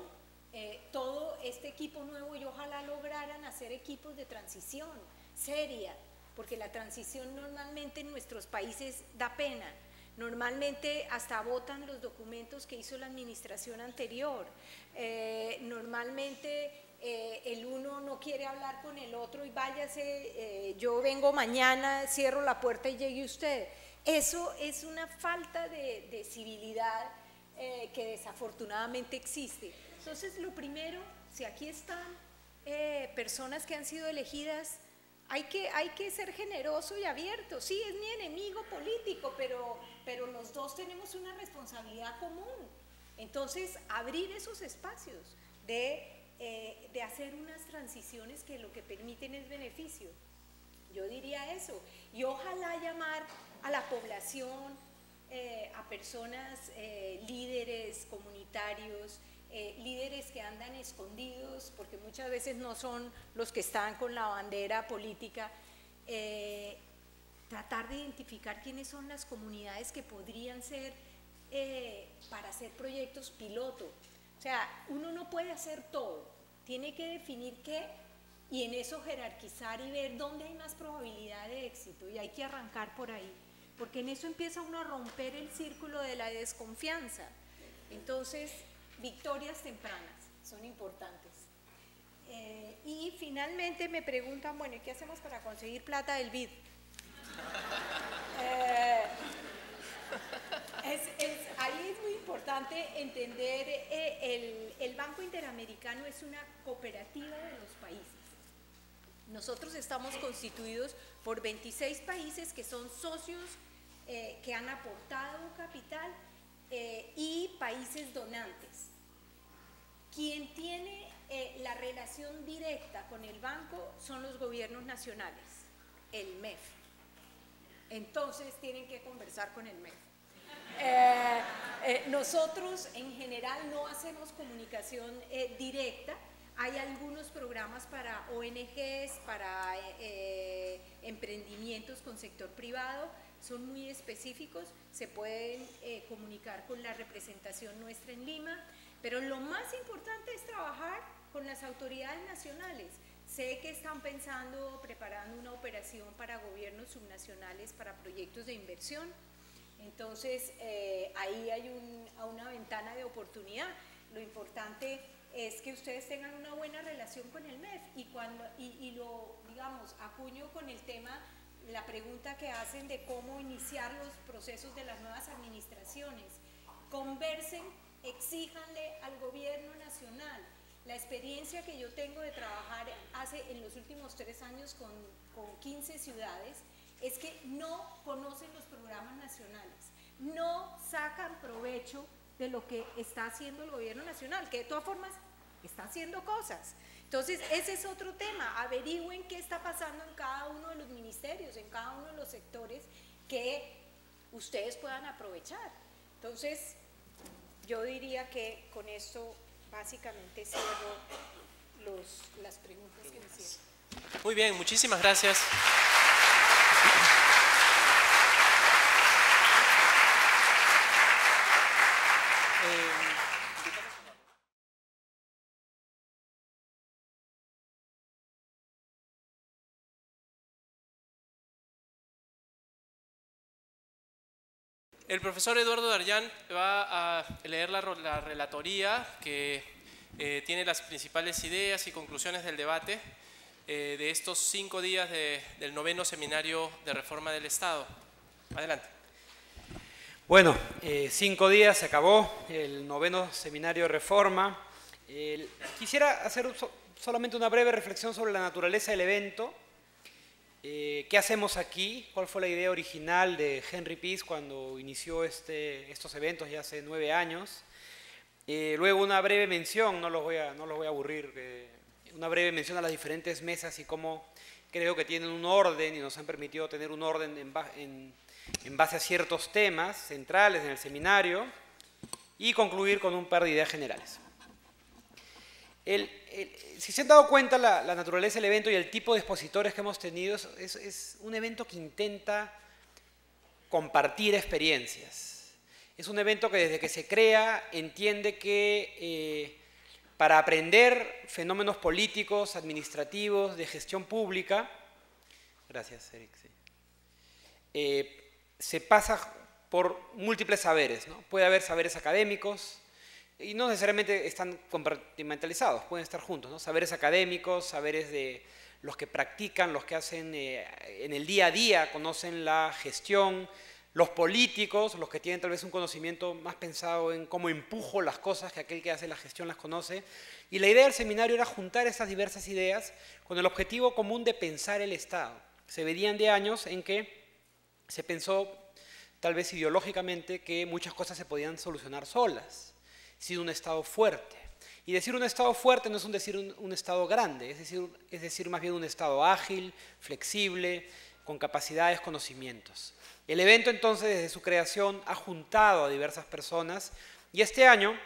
todo este equipo nuevo y ojalá lograran hacer equipos de transición seria, porque la transición normalmente en nuestros países da pena. Normalmente hasta votan los documentos que hizo la administración anterior. Normalmente el uno no quiere hablar con el otro y váyase, yo vengo mañana, cierro la puerta y llegue usted. Eso es una falta de civilidad que desafortunadamente existe. Entonces, lo primero, si aquí están personas que han sido elegidas, hay que ser generoso y abierto. Sí, es mi enemigo político, pero los dos tenemos una responsabilidad común. Entonces, abrir esos espacios de hacer unas transiciones que lo que permiten es beneficio. Yo diría eso. Y ojalá llamar a la población, a personas, líderes comunitarios, líderes que andan escondidos, porque muchas veces no son los que están con la bandera política, tratar de identificar quiénes son las comunidades que podrían ser para hacer proyectos piloto. O sea, uno no puede hacer todo, tiene que definir qué y en eso jerarquizar y ver dónde hay más probabilidad de éxito, y hay que arrancar por ahí, porque en eso empieza uno a romper el círculo de la desconfianza. Entonces, victorias tempranas son importantes. Y finalmente me preguntan, bueno, ¿y qué hacemos para conseguir plata del BID? Ahí es muy importante entender, el Banco Interamericano es una cooperativa de los países. Nosotros estamos constituidos por 26 países que son socios, que han aportado capital, y países donantes. Quien tiene la relación directa con el banco son los gobiernos nacionales. el MEF. Entonces tienen que conversar con el MEF. Nosotros en general no hacemos comunicación directa. Hay algunos programas para ONGs, para emprendimientos con sector privado, son muy específicos, se pueden comunicar con la representación nuestra en Lima, pero lo más importante es trabajar con las autoridades nacionales. Sé que están pensando, preparando una operación para gobiernos subnacionales, para proyectos de inversión, entonces ahí hay una ventana de oportunidad. Lo importante es que ustedes tengan una buena relación con el MEF y lo, digamos, acuño con el tema, la pregunta que hacen de cómo iniciar los procesos de las nuevas administraciones. Conversen, exíjanle al gobierno nacional. La experiencia que yo tengo de trabajar en los últimos 3 años con 15 ciudades es que no conocen los programas nacionales, no sacan provecho de lo que está haciendo el gobierno nacional, que de todas formas está haciendo cosas. Entonces, ese es otro tema, averigüen qué está pasando en cada uno de los ministerios, en cada uno de los sectores que ustedes puedan aprovechar. Entonces, yo diría que con esto básicamente cierro las preguntas que me hicieron. Muy bien, muchísimas gracias. El profesor Eduardo Darllán va a leer la relatoría que tiene las principales ideas y conclusiones del debate de estos 5 días del 9º Seminario de Reforma del Estado. Adelante. Bueno, 5 días, se acabó el 9º Seminario de Reforma. Quisiera hacer solamente una breve reflexión sobre la naturaleza del evento. ¿Qué hacemos aquí? ¿Cuál fue la idea original de Henry Peace cuando inició estos eventos ya hace 9 años? Luego una breve mención, no los voy a aburrir, una breve mención a las diferentes mesas y cómo creo que tienen un orden y nos han permitido tener un orden en base a ciertos temas centrales en el seminario, y concluir con un par de ideas generales. Si se han dado cuenta, la naturaleza del evento y el tipo de expositores que hemos tenido es un evento que intenta compartir experiencias. Es un evento que desde que se crea entiende que para aprender fenómenos políticos, administrativos, de gestión pública, gracias Eric, sí, se pasa por múltiples saberes, ¿no? Puede haber saberes académicos, y no necesariamente están compartimentalizados, pueden estar juntos, ¿no? Saberes académicos, saberes de los que practican, los que hacen en el día a día, conocen la gestión, los políticos, los que tienen tal vez un conocimiento más pensado en cómo empujo las cosas, que aquel que hace la gestión las conoce. Y la idea del seminario era juntar estas diversas ideas con el objetivo común de pensar el Estado. Se venían de años en que se pensó, tal vez ideológicamente, que muchas cosas se podían solucionar solas, sin un Estado fuerte. Y decir un Estado fuerte no es decir un Estado grande, es decir más bien un Estado ágil, flexible, con capacidades, conocimientos. El evento entonces desde su creación ha juntado a diversas personas y este año,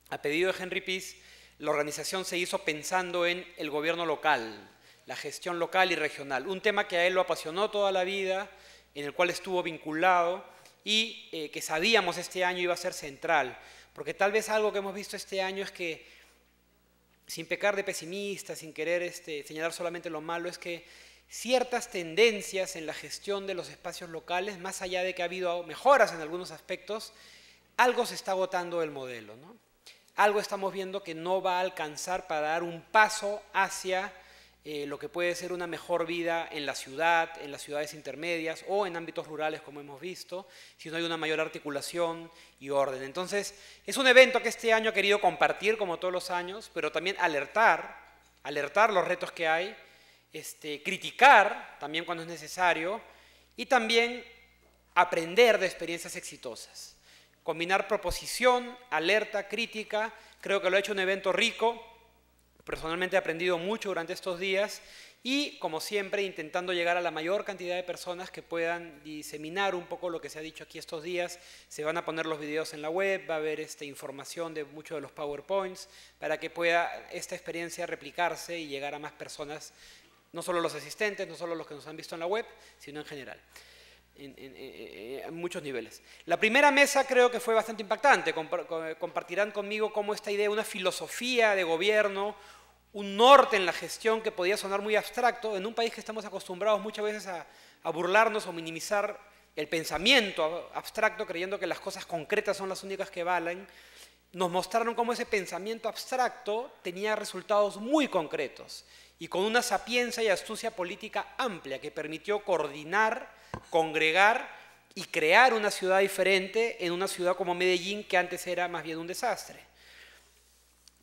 a pedido de Henry Peace, la organización se hizo pensando en el gobierno local, la gestión local y regional, un tema que a él lo apasionó toda la vida, en el cual estuvo vinculado y que sabíamos este año iba a ser central. Porque tal vez algo que hemos visto este año es que, sin pecar de pesimista, sin querer señalar solamente lo malo, es que ciertas tendencias en la gestión de los espacios locales, más allá de que ha habido mejoras en algunos aspectos, algo se está agotando del modelo, ¿no? Algo estamos viendo que no va a alcanzar para dar un paso hacia lo que puede ser una mejor vida en la ciudad, en las ciudades intermedias o en ámbitos rurales, como hemos visto, si no hay una mayor articulación y orden. Entonces, es un evento que este año ha querido compartir, como todos los años, pero también alertar los retos que hay, criticar también cuando es necesario y también aprender de experiencias exitosas. Combinar proposición, alerta, crítica, creo que lo ha hecho un evento rico, Personalmente he aprendido mucho durante estos días y, como siempre, intentando llegar a la mayor cantidad de personas que puedan diseminar un poco lo que se ha dicho aquí estos días. Se van a poner los videos en la web, va a haber información de muchos de los PowerPoints para que pueda esta experiencia replicarse y llegar a más personas, no solo los asistentes, no solo los que nos han visto en la web, sino en general. En muchos niveles. La primera mesa creo que fue bastante impactante. Compartirán conmigo cómo esta idea, una filosofía de gobierno, un norte en la gestión que podía sonar muy abstracto, en un país que estamos acostumbrados muchas veces a burlarnos o minimizar el pensamiento abstracto, creyendo que las cosas concretas son las únicas que valen, nos mostraron cómo ese pensamiento abstracto tenía resultados muy concretos y con una sapiencia y astucia política amplia que permitió coordinar, congregar y crear una ciudad diferente en una ciudad como Medellín, que antes era más bien un desastre.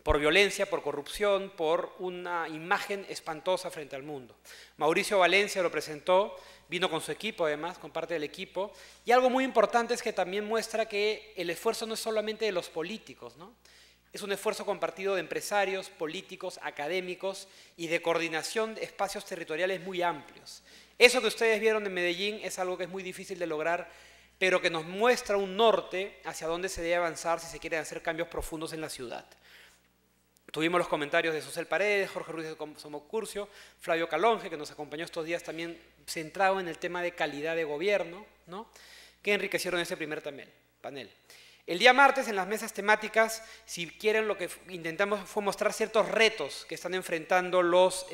Por violencia, por corrupción, por una imagen espantosa frente al mundo. Mauricio Valencia lo presentó, vino con su equipo además, con parte del equipo, y algo muy importante es que también muestra que el esfuerzo no es solamente de los políticos, ¿no? Es un esfuerzo compartido de empresarios, políticos, académicos y de coordinación de espacios territoriales muy amplios. Eso que ustedes vieron en Medellín es algo que es muy difícil de lograr, pero que nos muestra un norte hacia dónde se debe avanzar si se quieren hacer cambios profundos en la ciudad. Tuvimos los comentarios de Susel Paredes, Jorge Ruiz de Somocurcio, Flavio Calonge, que nos acompañó estos días también centrado en el tema de calidad de gobierno, ¿no? Que enriquecieron ese primer panel. El día martes, en las mesas temáticas, si quieren, lo que intentamos fue mostrar ciertos retos que están enfrentando los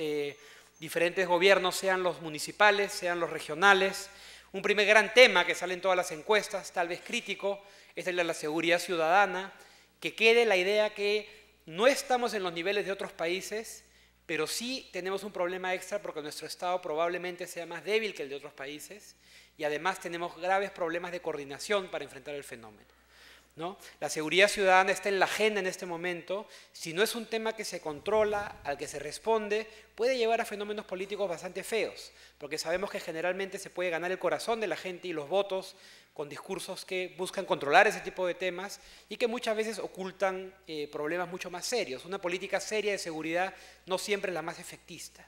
diferentes gobiernos, sean los municipales, sean los regionales. Un primer gran tema que sale en todas las encuestas, tal vez crítico, es el de la seguridad ciudadana, que quede la idea que no estamos en los niveles de otros países, pero sí tenemos un problema extra porque nuestro Estado probablemente sea más débil que el de otros países y además tenemos graves problemas de coordinación para enfrentar el fenómeno, ¿no? La seguridad ciudadana está en la agenda en este momento. Si no es un tema que se controla, al que se responde, puede llevar a fenómenos políticos bastante feos, porque sabemos que generalmente se puede ganar el corazón de la gente y los votos con discursos que buscan controlar ese tipo de temas y que muchas veces ocultan problemas mucho más serios. Una política seria de seguridad no siempre es la más efectista,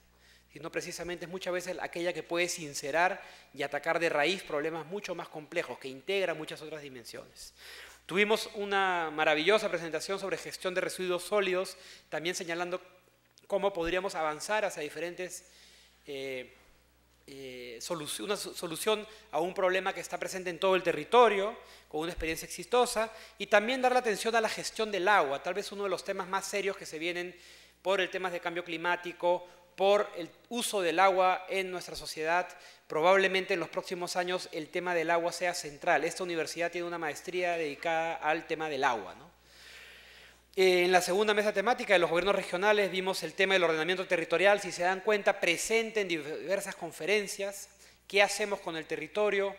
sino precisamente es muchas veces aquella que puede sincerar y atacar de raíz problemas mucho más complejos, que integran muchas otras dimensiones. Tuvimos una maravillosa presentación sobre gestión de residuos sólidos, también señalando cómo podríamos avanzar hacia diferentes una solución a un problema que está presente en todo el territorio, con una experiencia exitosa, y también dar la atención a la gestión del agua, tal vez uno de los temas más serios que se vienen por el tema de cambio climático, por el uso del agua en nuestra sociedad. Probablemente en los próximos años el tema del agua sea central. Esta universidad tiene una maestría dedicada al tema del agua, ¿no? En la segunda mesa temática de los gobiernos regionales vimos el tema del ordenamiento territorial, si se dan cuenta, presente en diversas conferencias. ¿Qué hacemos con el territorio?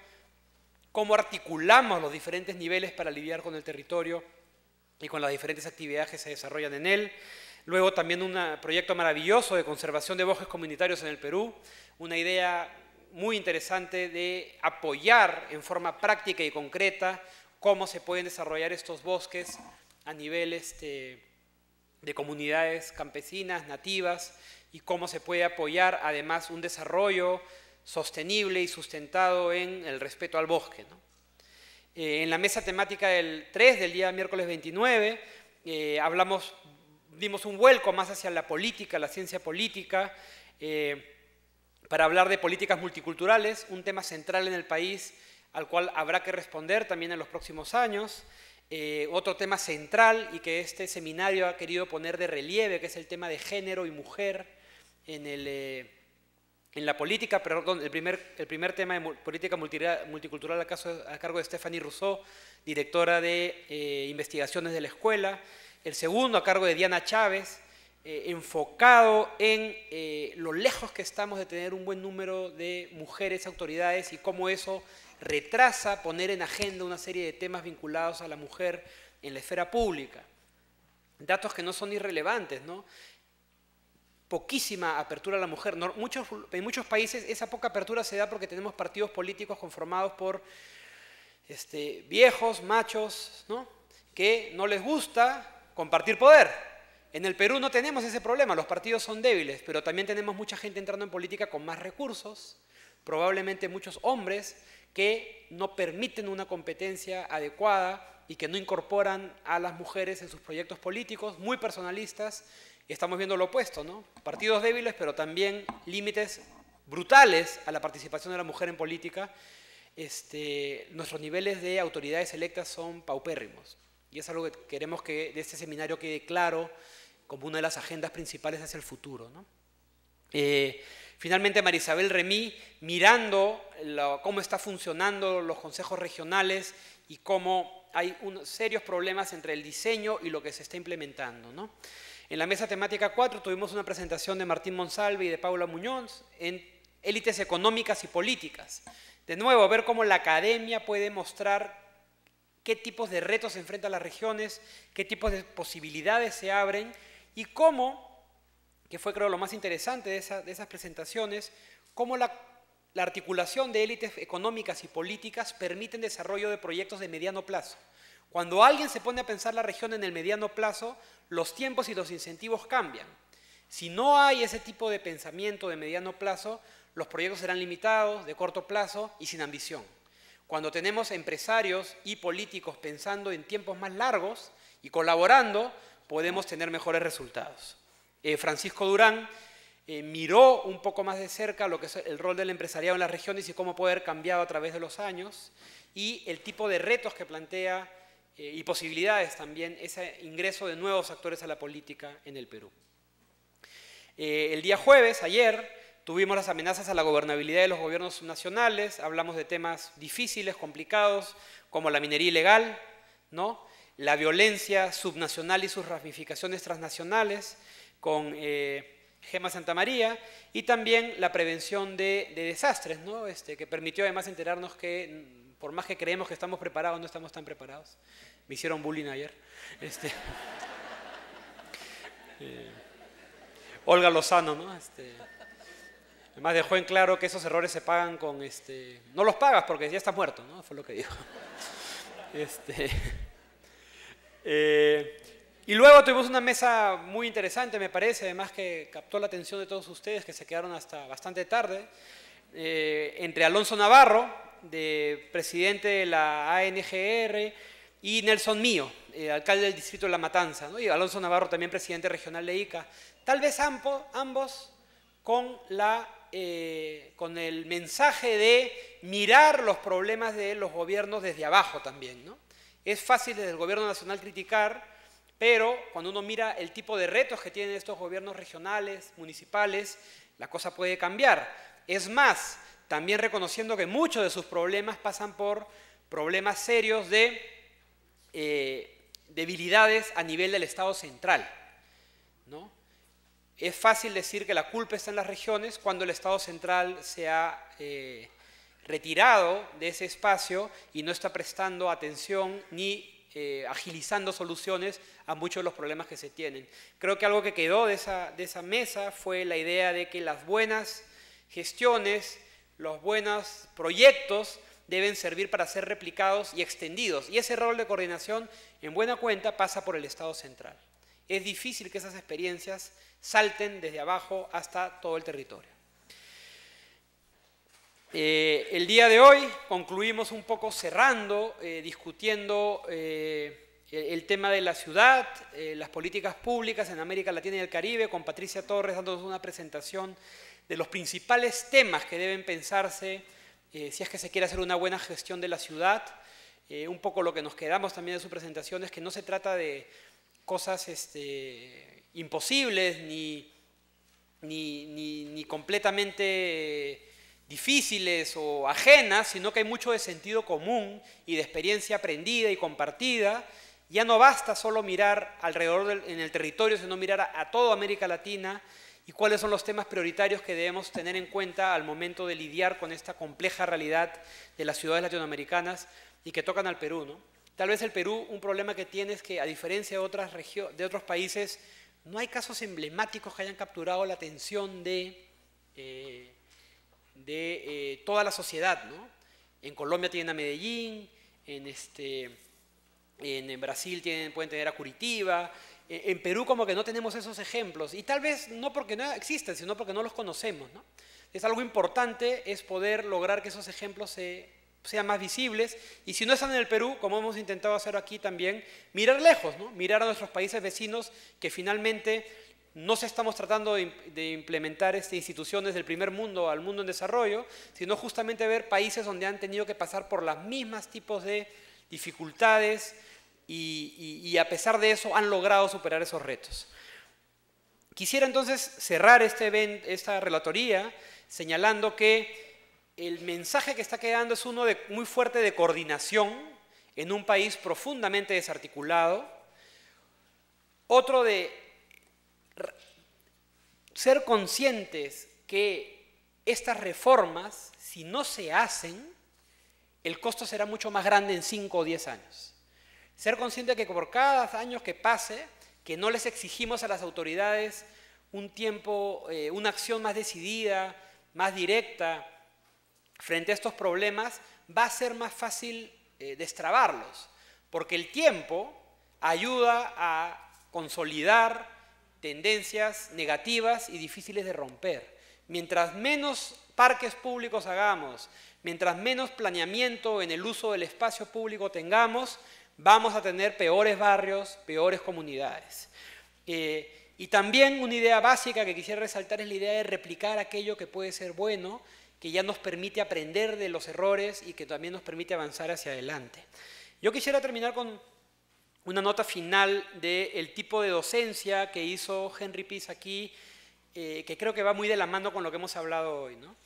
¿Cómo articulamos los diferentes niveles para lidiar con el territorio y con las diferentes actividades que se desarrollan en él? Luego también un proyecto maravilloso de conservación de bosques comunitarios en el Perú, una idea muy interesante de apoyar en forma práctica y concreta cómo se pueden desarrollar estos bosques a nivel de comunidades campesinas, nativas, y cómo se puede apoyar además un desarrollo sostenible y sustentado en el respeto al bosque, ¿no? En la mesa temática del 3 del día miércoles 29 dimos un vuelco más hacia la política, la ciencia política, para hablar de políticas multiculturales, un tema central en el país al cual habrá que responder también en los próximos años. Otro tema central y que este seminario ha querido poner de relieve, que es el tema de género y mujer en la política, perdón, el primer tema de política multicultural a cargo de Stephanie Rousseau, directora de investigaciones de la escuela. El segundo a cargo de Diana Chávez, enfocado en lo lejos que estamos de tener un buen número de mujeres autoridades y cómo eso retrasa poner en agenda una serie de temas vinculados a la mujer en la esfera pública. Datos que no son irrelevantes, ¿no? Poquísima apertura a la mujer. En muchos países esa poca apertura se da porque tenemos partidos políticos conformados por viejos, machos, ¿no? Que no les gusta compartir poder. En el Perú no tenemos ese problema, los partidos son débiles, pero también tenemos mucha gente entrando en política con más recursos, probablemente muchos hombres que no permiten una competencia adecuada y que no incorporan a las mujeres en sus proyectos políticos, muy personalistas. Estamos viendo lo opuesto, ¿no? Partidos débiles, pero también límites brutales a la participación de la mujer en política. Nuestros niveles de autoridades electas son paupérrimos. Y es algo que queremos que de este seminario quede claro como una de las agendas principales hacia el futuro, ¿no? Finalmente, María Isabel Remí, mirando cómo están funcionando los consejos regionales y cómo hay serios problemas entre el diseño y lo que se está implementando, ¿no? En la mesa temática 4 tuvimos una presentación de Martín Monsalve y de Paula Muñoz en élites económicas y políticas. De nuevo, ver cómo la academia puede mostrar qué tipos de retos se enfrentan las regiones, qué tipos de posibilidades se abren y cómo, que fue creo lo más interesante de esas presentaciones, cómo la articulación de élites económicas y políticas permite el desarrollo de proyectos de mediano plazo. Cuando alguien se pone a pensar la región en el mediano plazo, los tiempos y los incentivos cambian. Si no hay ese tipo de pensamiento de mediano plazo, los proyectos serán limitados, de corto plazo y sin ambición. Cuando tenemos empresarios y políticos pensando en tiempos más largos y colaborando, podemos tener mejores resultados. Francisco Durán miró un poco más de cerca lo que es el rol del empresariado en las regiones y cómo puede haber cambiado a través de los años y el tipo de retos que plantea y posibilidades también ese ingreso de nuevos actores a la política en el Perú. El día jueves, ayer, tuvimos las amenazas a la gobernabilidad de los gobiernos nacionales, hablamos de temas difíciles, complicados, como la minería ilegal, ¿no? La violencia subnacional y sus ramificaciones transnacionales, con Gema Santamaría, y también la prevención de desastres, ¿no? Que permitió además enterarnos que, por más que creemos que estamos preparados, no estamos tan preparados. Me hicieron bullying ayer. Olga Lozano, ¿no? Además dejó en claro que esos errores se pagan con... no los pagas porque ya estás muerto, ¿no? Fue lo que dijo. Y luego tuvimos una mesa muy interesante, me parece, además que captó la atención de todos ustedes, que se quedaron hasta bastante tarde, entre Alonso Navarro, presidente de la ANGR, y Nelson Mío, alcalde del distrito de La Matanza, ¿no? Y Alonso Navarro también presidente regional de ICA. Tal vez ambos con el mensaje de mirar los problemas de los gobiernos desde abajo también, ¿no? Es fácil desde el gobierno nacional criticar, pero cuando uno mira el tipo de retos que tienen estos gobiernos regionales, municipales, la cosa puede cambiar. Es más, también reconociendo que muchos de sus problemas pasan por problemas serios de debilidades a nivel del Estado central, ¿no? Es fácil decir que la culpa está en las regiones cuando el Estado central se ha retirado de ese espacio y no está prestando atención ni agilizando soluciones a muchos de los problemas que se tienen. Creo que algo que quedó de esa mesa fue la idea de que las buenas gestiones, los buenos proyectos deben servir para ser replicados y extendidos. Y ese rol de coordinación, en buena cuenta, pasa por el Estado central. Es difícil que esas experiencias salten desde abajo hasta todo el territorio. El día de hoy concluimos un poco cerrando, discutiendo el tema de la ciudad, las políticas públicas en América Latina y el Caribe, con Patricia Torres dándonos una presentación de los principales temas que deben pensarse si es que se quiere hacer una buena gestión de la ciudad. Un poco lo que nos quedamos también de su presentación es que no se trata de cosas imposibles ni completamente difíciles o ajenas, sino que hay mucho de sentido común y de experiencia aprendida y compartida. Ya no basta solo mirar alrededor en el territorio, sino mirar a toda América Latina y cuáles son los temas prioritarios que debemos tener en cuenta al momento de lidiar con esta compleja realidad de las ciudades latinoamericanas y que tocan al Perú, ¿no? Tal vez el Perú, un problema que tiene es que, a diferencia de otros países, no hay casos emblemáticos que hayan capturado la atención de toda la sociedad, ¿no? En Colombia tienen a Medellín, en Brasil pueden tener a Curitiba, En Perú como que no tenemos esos ejemplos, y tal vez no porque no existen, sino porque no los conocemos, ¿no? Es algo importante, es poder lograr que esos ejemplos sean más visibles, y si no están en el Perú, como hemos intentado hacer aquí también, mirar lejos, ¿no? Mirar a nuestros países vecinos que finalmente no se estamos tratando de implementar instituciones del primer mundo al mundo en desarrollo, sino justamente ver países donde han tenido que pasar por los mismos tipos de dificultades y a pesar de eso han logrado superar esos retos. Quisiera entonces cerrar esta relatoría señalando que el mensaje que está quedando es uno muy fuerte de coordinación en un país profundamente desarticulado, otro de ser conscientes que estas reformas, si no se hacen, el costo será mucho más grande en 5 o 10 años. Ser consciente que por cada año que pase, que no les exigimos a las autoridades un tiempo, una acción más decidida, más directa frente a estos problemas, va a ser más fácil destrabarlos, porque el tiempo ayuda a consolidar tendencias negativas y difíciles de romper. Mientras menos parques públicos hagamos, mientras menos planeamiento en el uso del espacio público tengamos, vamos a tener peores barrios, peores comunidades. Y también una idea básica que quisiera resaltar es la idea de replicar aquello que puede ser bueno, que ya nos permite aprender de los errores y que también nos permite avanzar hacia adelante. Yo quisiera terminar con una nota final del tipo de docencia que hizo Henry Peace aquí, que creo que va muy de la mano con lo que hemos hablado hoy, ¿no?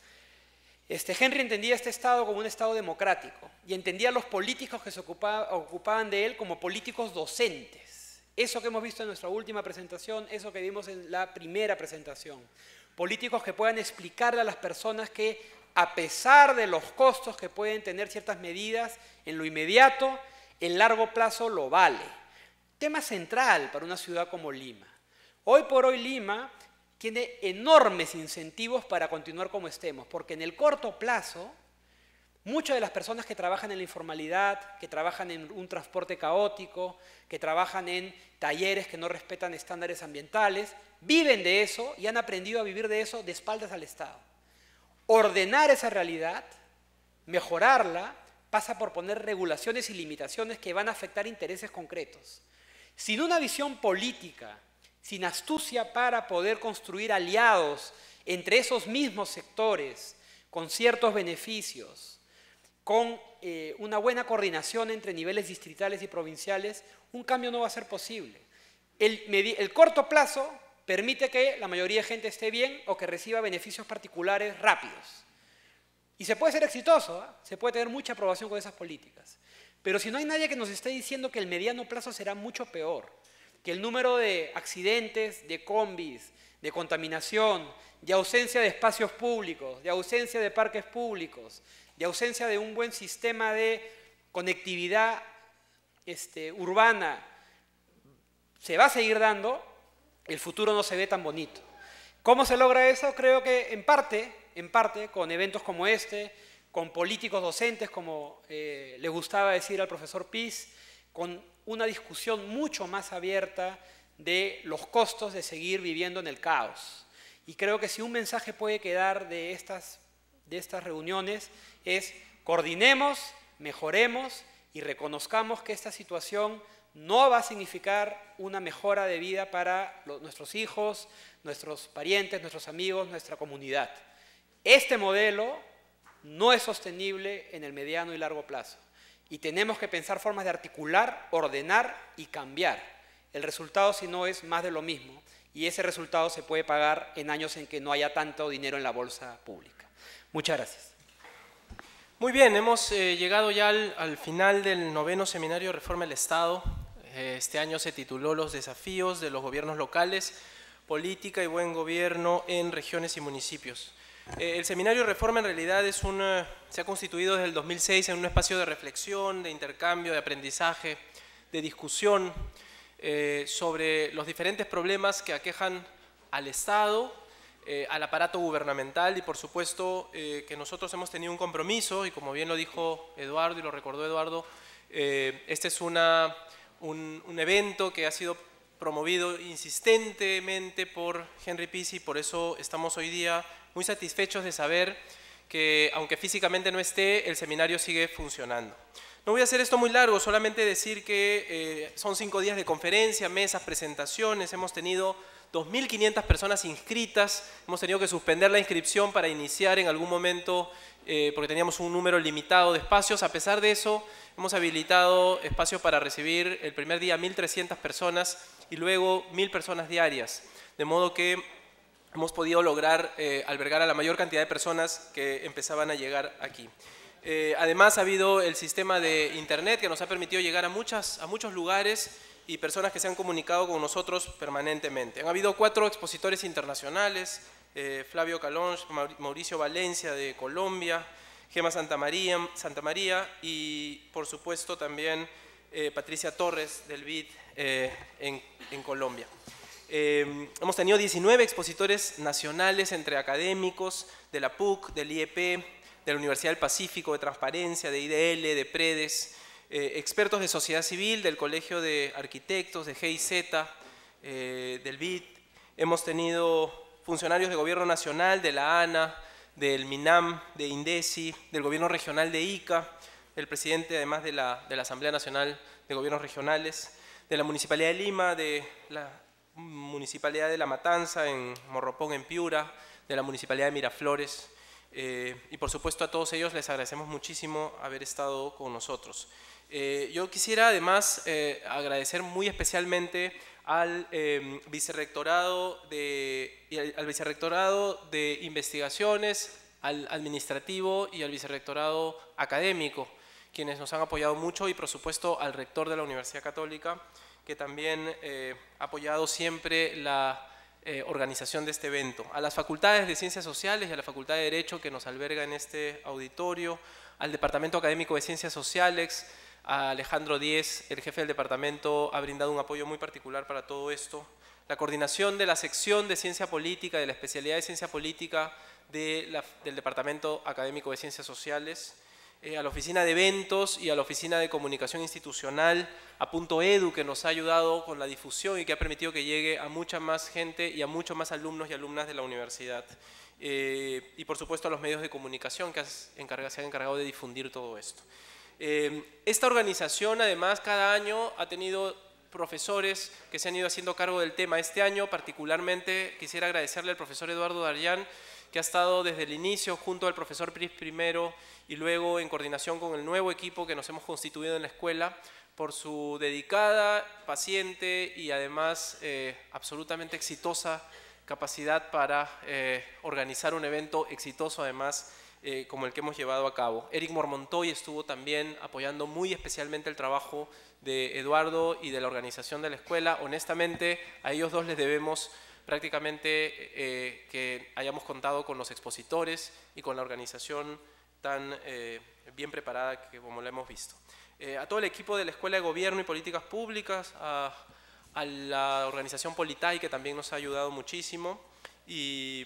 Henry entendía este Estado como un Estado democrático y entendía a los políticos que se ocupaban de él como políticos docentes. Eso que hemos visto en nuestra última presentación, eso que vimos en la primera presentación. Políticos que puedan explicarle a las personas que, a pesar de los costos que pueden tener ciertas medidas, en lo inmediato, en largo plazo lo vale. Tema central para una ciudad como Lima. Hoy por hoy Lima tiene enormes incentivos para continuar como estemos, porque en el corto plazo, muchas de las personas que trabajan en la informalidad, que trabajan en un transporte caótico, que trabajan en talleres que no respetan estándares ambientales, viven de eso y han aprendido a vivir de eso de espaldas al Estado. Ordenar esa realidad, mejorarla, pasa por poner regulaciones y limitaciones que van a afectar intereses concretos. Sin una visión política, sin astucia para poder construir aliados entre esos mismos sectores, con ciertos beneficios, con una buena coordinación entre niveles distritales y provinciales, un cambio no va a ser posible. El corto plazo permite que la mayoría de gente esté bien o que reciba beneficios particulares rápidos. Y se puede ser exitoso, ¿eh? Se puede tener mucha aprobación con esas políticas. Pero si no hay nadie que nos esté diciendo que el mediano plazo será mucho peor, que el número de accidentes, de combis, de contaminación, de ausencia de espacios públicos, de ausencia de parques públicos, de ausencia de un buen sistema de conectividad urbana, se va a seguir dando, el futuro no se ve tan bonito. ¿Cómo se logra eso? Creo que en parte, con eventos como este, con políticos docentes, como le gustaba decir al profesor Peace, con una discusión mucho más abierta de los costos de seguir viviendo en el caos. Y creo que si un mensaje puede quedar de estas reuniones es coordinemos, mejoremos y reconozcamos que esta situación no va a significar una mejora de vida para nuestros hijos, nuestros parientes, nuestros amigos, nuestra comunidad. Este modelo no es sostenible en el mediano y largo plazo. Y tenemos que pensar formas de articular, ordenar y cambiar. El resultado, si no, es más de lo mismo. Y ese resultado se puede pagar en años en que no haya tanto dinero en la bolsa pública. Muchas gracias. Muy bien, hemos llegado ya al final del 9º Seminario de Reforma del Estado. Este año se tituló Los desafíos de los gobiernos locales, política y buen gobierno en regiones y municipios. El Seminario de Reforma en realidad se ha constituido desde el 2006 en un espacio de reflexión, de intercambio, de aprendizaje, de discusión sobre los diferentes problemas que aquejan al Estado, al aparato gubernamental y por supuesto que nosotros hemos tenido un compromiso y como bien lo dijo Eduardo y lo recordó Eduardo, este es un evento que ha sido promovido insistentemente por Henry Pizzi, por eso estamos hoy día muy satisfechos de saber que, aunque físicamente no esté, el seminario sigue funcionando. No voy a hacer esto muy largo, solamente decir que son 5 días de conferencia, mesas, presentaciones, hemos tenido 2.500 personas inscritas, hemos tenido que suspender la inscripción para iniciar en algún momento porque teníamos un número limitado de espacios. A pesar de eso, hemos habilitado espacios para recibir el primer día 1.300 personas y luego 1.000 personas diarias, de modo que hemos podido lograr albergar a la mayor cantidad de personas que empezaban a llegar aquí. Además, ha habido el sistema de internet que nos ha permitido llegar a muchos lugares y personas que se han comunicado con nosotros permanentemente. Han habido 4 expositores internacionales, Flavio Calonge, Mauricio Valencia de Colombia, Gema Santamaría y, por supuesto, también Patricia Torres del BID en Colombia. Hemos tenido 19 expositores nacionales entre académicos de la PUC, del IEP, de la Universidad del Pacífico, de Transparencia, de IDL, de PREDES, expertos de sociedad civil, del Colegio de Arquitectos, de GIZ, del BID. Hemos tenido funcionarios de gobierno nacional, de la ANA, del MINAM, de INDECI, del gobierno regional de ICA, el presidente además de la Asamblea Nacional de Gobiernos Regionales, de la Municipalidad de Lima, de la Municipalidad de La Matanza, en Morropón, en Piura, de la Municipalidad de Miraflores, y por supuesto a todos ellos les agradecemos muchísimo haber estado con nosotros. Yo quisiera además agradecer muy especialmente al Vicerrectorado de Investigaciones, al Administrativo y al Vicerrectorado Académico, quienes nos han apoyado mucho, y por supuesto al Rector de la Universidad Católica, que también ha apoyado siempre la organización de este evento, a las facultades de Ciencias Sociales y a la Facultad de Derecho que nos alberga en este auditorio, al Departamento Académico de Ciencias Sociales, a Alejandro Díez, el jefe del departamento, ha brindado un apoyo muy particular para todo esto, la coordinación de la sección de Ciencia Política, de la especialidad de Ciencia Política del Departamento Académico de Ciencias Sociales, a la Oficina de Eventos y a la Oficina de Comunicación Institucional, a Punto Edu, que nos ha ayudado con la difusión y que ha permitido que llegue a mucha más gente y a muchos más alumnos y alumnas de la universidad. Y por supuesto a los medios de comunicación que se han encargado de difundir todo esto. Esta organización además cada año ha tenido profesores que se han ido haciendo cargo del tema. Este año particularmente quisiera agradecerle al profesor Eduardo Darllán, que ha estado desde el inicio junto al profesor Pris primero y luego en coordinación con el nuevo equipo que nos hemos constituido en la escuela, por su dedicada, paciente y además absolutamente exitosa capacidad para organizar un evento exitoso además como el que hemos llevado a cabo. Eric Mormontoy estuvo también apoyando muy especialmente el trabajo de Eduardo y de la organización de la escuela. Honestamente, a ellos dos les debemos prácticamente que hayamos contado con los expositores y con la organización tan bien preparada que como la hemos visto. A todo el equipo de la Escuela de Gobierno y Políticas Públicas, a la organización Politay, que también nos ha ayudado muchísimo, y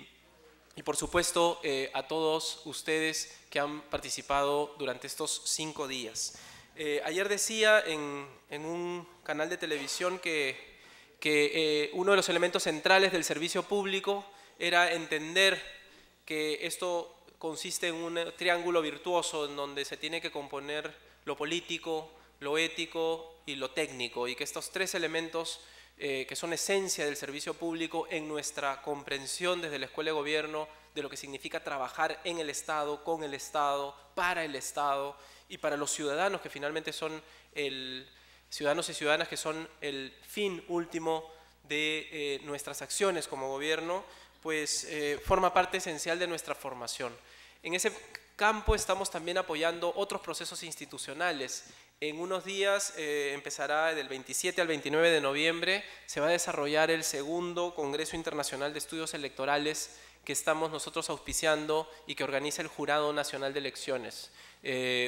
por supuesto a todos ustedes que han participado durante estos 5 días. Ayer decía en un canal de televisión que uno de los elementos centrales del servicio público era entender que esto consiste en un triángulo virtuoso en donde se tiene que componer lo político, lo ético y lo técnico, y que estos 3 elementos que son esencia del servicio público en nuestra comprensión desde la Escuela de Gobierno de lo que significa trabajar en el Estado, con el Estado, para el Estado y para los ciudadanos que finalmente son ciudadanos y ciudadanas que son el fin último de nuestras acciones como gobierno, pues forma parte esencial de nuestra formación. En ese campo estamos también apoyando otros procesos institucionales. En unos días empezará del 27 al 29 de noviembre, se va a desarrollar el segundo Congreso Internacional de Estudios Electorales que estamos nosotros auspiciando y que organiza el Jurado Nacional de Elecciones.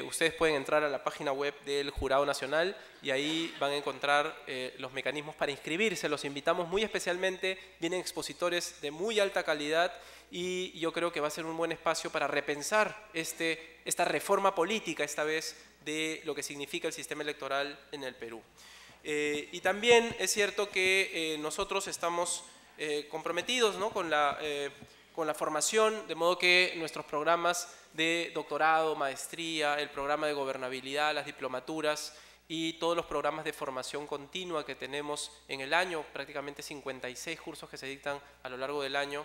Ustedes pueden entrar a la página web del Jurado Nacional y ahí van a encontrar los mecanismos para inscribirse. Los invitamos muy especialmente, vienen expositores de muy alta calidad y yo creo que va a ser un buen espacio para repensar esta reforma política, esta vez, de lo que significa el sistema electoral en el Perú. Y también es cierto que nosotros estamos comprometidos, ¿no?, con la formación, de modo que nuestros programas de doctorado, maestría, el programa de gobernabilidad, las diplomaturas y todos los programas de formación continua que tenemos en el año, prácticamente 56 cursos que se dictan a lo largo del año,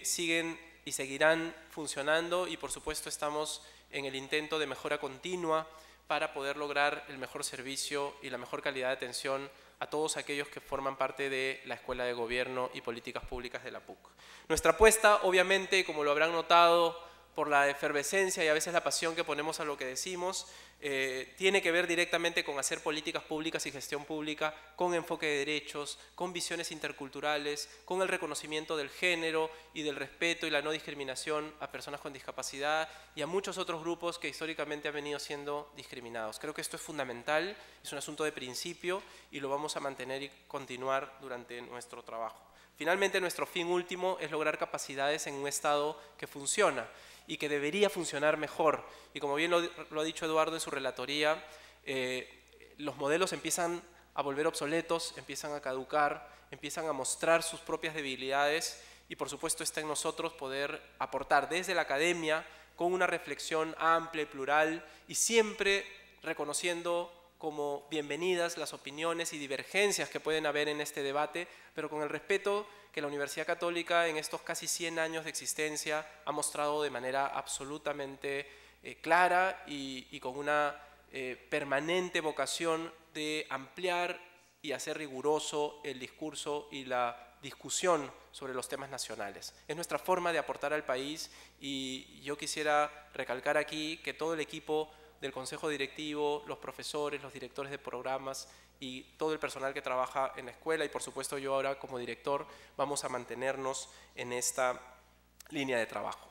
siguen y seguirán funcionando, y por supuesto estamos en el intento de mejora continua para poder lograr el mejor servicio y la mejor calidad de atención a todos aquellos que forman parte de la Escuela de Gobierno y Políticas Públicas de la PUC. Nuestra apuesta, obviamente, como lo habrán notado, por la efervescencia y a veces la pasión que ponemos a lo que decimos, tiene que ver directamente con hacer políticas públicas y gestión pública con enfoque de derechos, con visiones interculturales, con el reconocimiento del género y del respeto y la no discriminación a personas con discapacidad y a muchos otros grupos que históricamente han venido siendo discriminados. Creo que esto es fundamental, es un asunto de principio y lo vamos a mantener y continuar durante nuestro trabajo. Finalmente, nuestro fin último es lograr capacidades en un Estado que funciona y que debería funcionar mejor. Y como bien lo ha dicho Eduardo en su relatoría, los modelos empiezan a volver obsoletos, empiezan a caducar, empiezan a mostrar sus propias debilidades y por supuesto está en nosotros poder aportar desde la academia con una reflexión amplia y plural y siempre reconociendo como bienvenidas las opiniones y divergencias que pueden haber en este debate, pero con el respeto que la Universidad Católica en estos casi 100 años de existencia ha mostrado de manera absolutamente clara y con una permanente vocación de ampliar y hacer riguroso el discurso y la discusión sobre los temas nacionales. Es nuestra forma de aportar al país y yo quisiera recalcar aquí que todo el equipo del Consejo Directivo, los profesores, los directores de programas y todo el personal que trabaja en la escuela y por supuesto yo ahora como director vamos a mantenernos en esta línea de trabajo.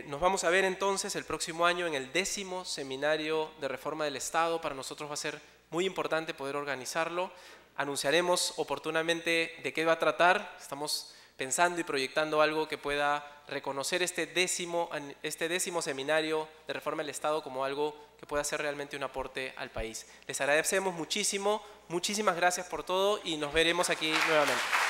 Nos vamos a ver entonces el próximo año en el 10º Seminario de Reforma del Estado. Para nosotros va a ser muy importante poder organizarlo. Anunciaremos oportunamente de qué va a tratar. Estamos pensando y proyectando algo que pueda reconocer este décimo seminario de reforma del Estado como algo que pueda ser realmente un aporte al país. Les agradecemos muchísimo, muchísimas gracias por todo y nos veremos aquí nuevamente.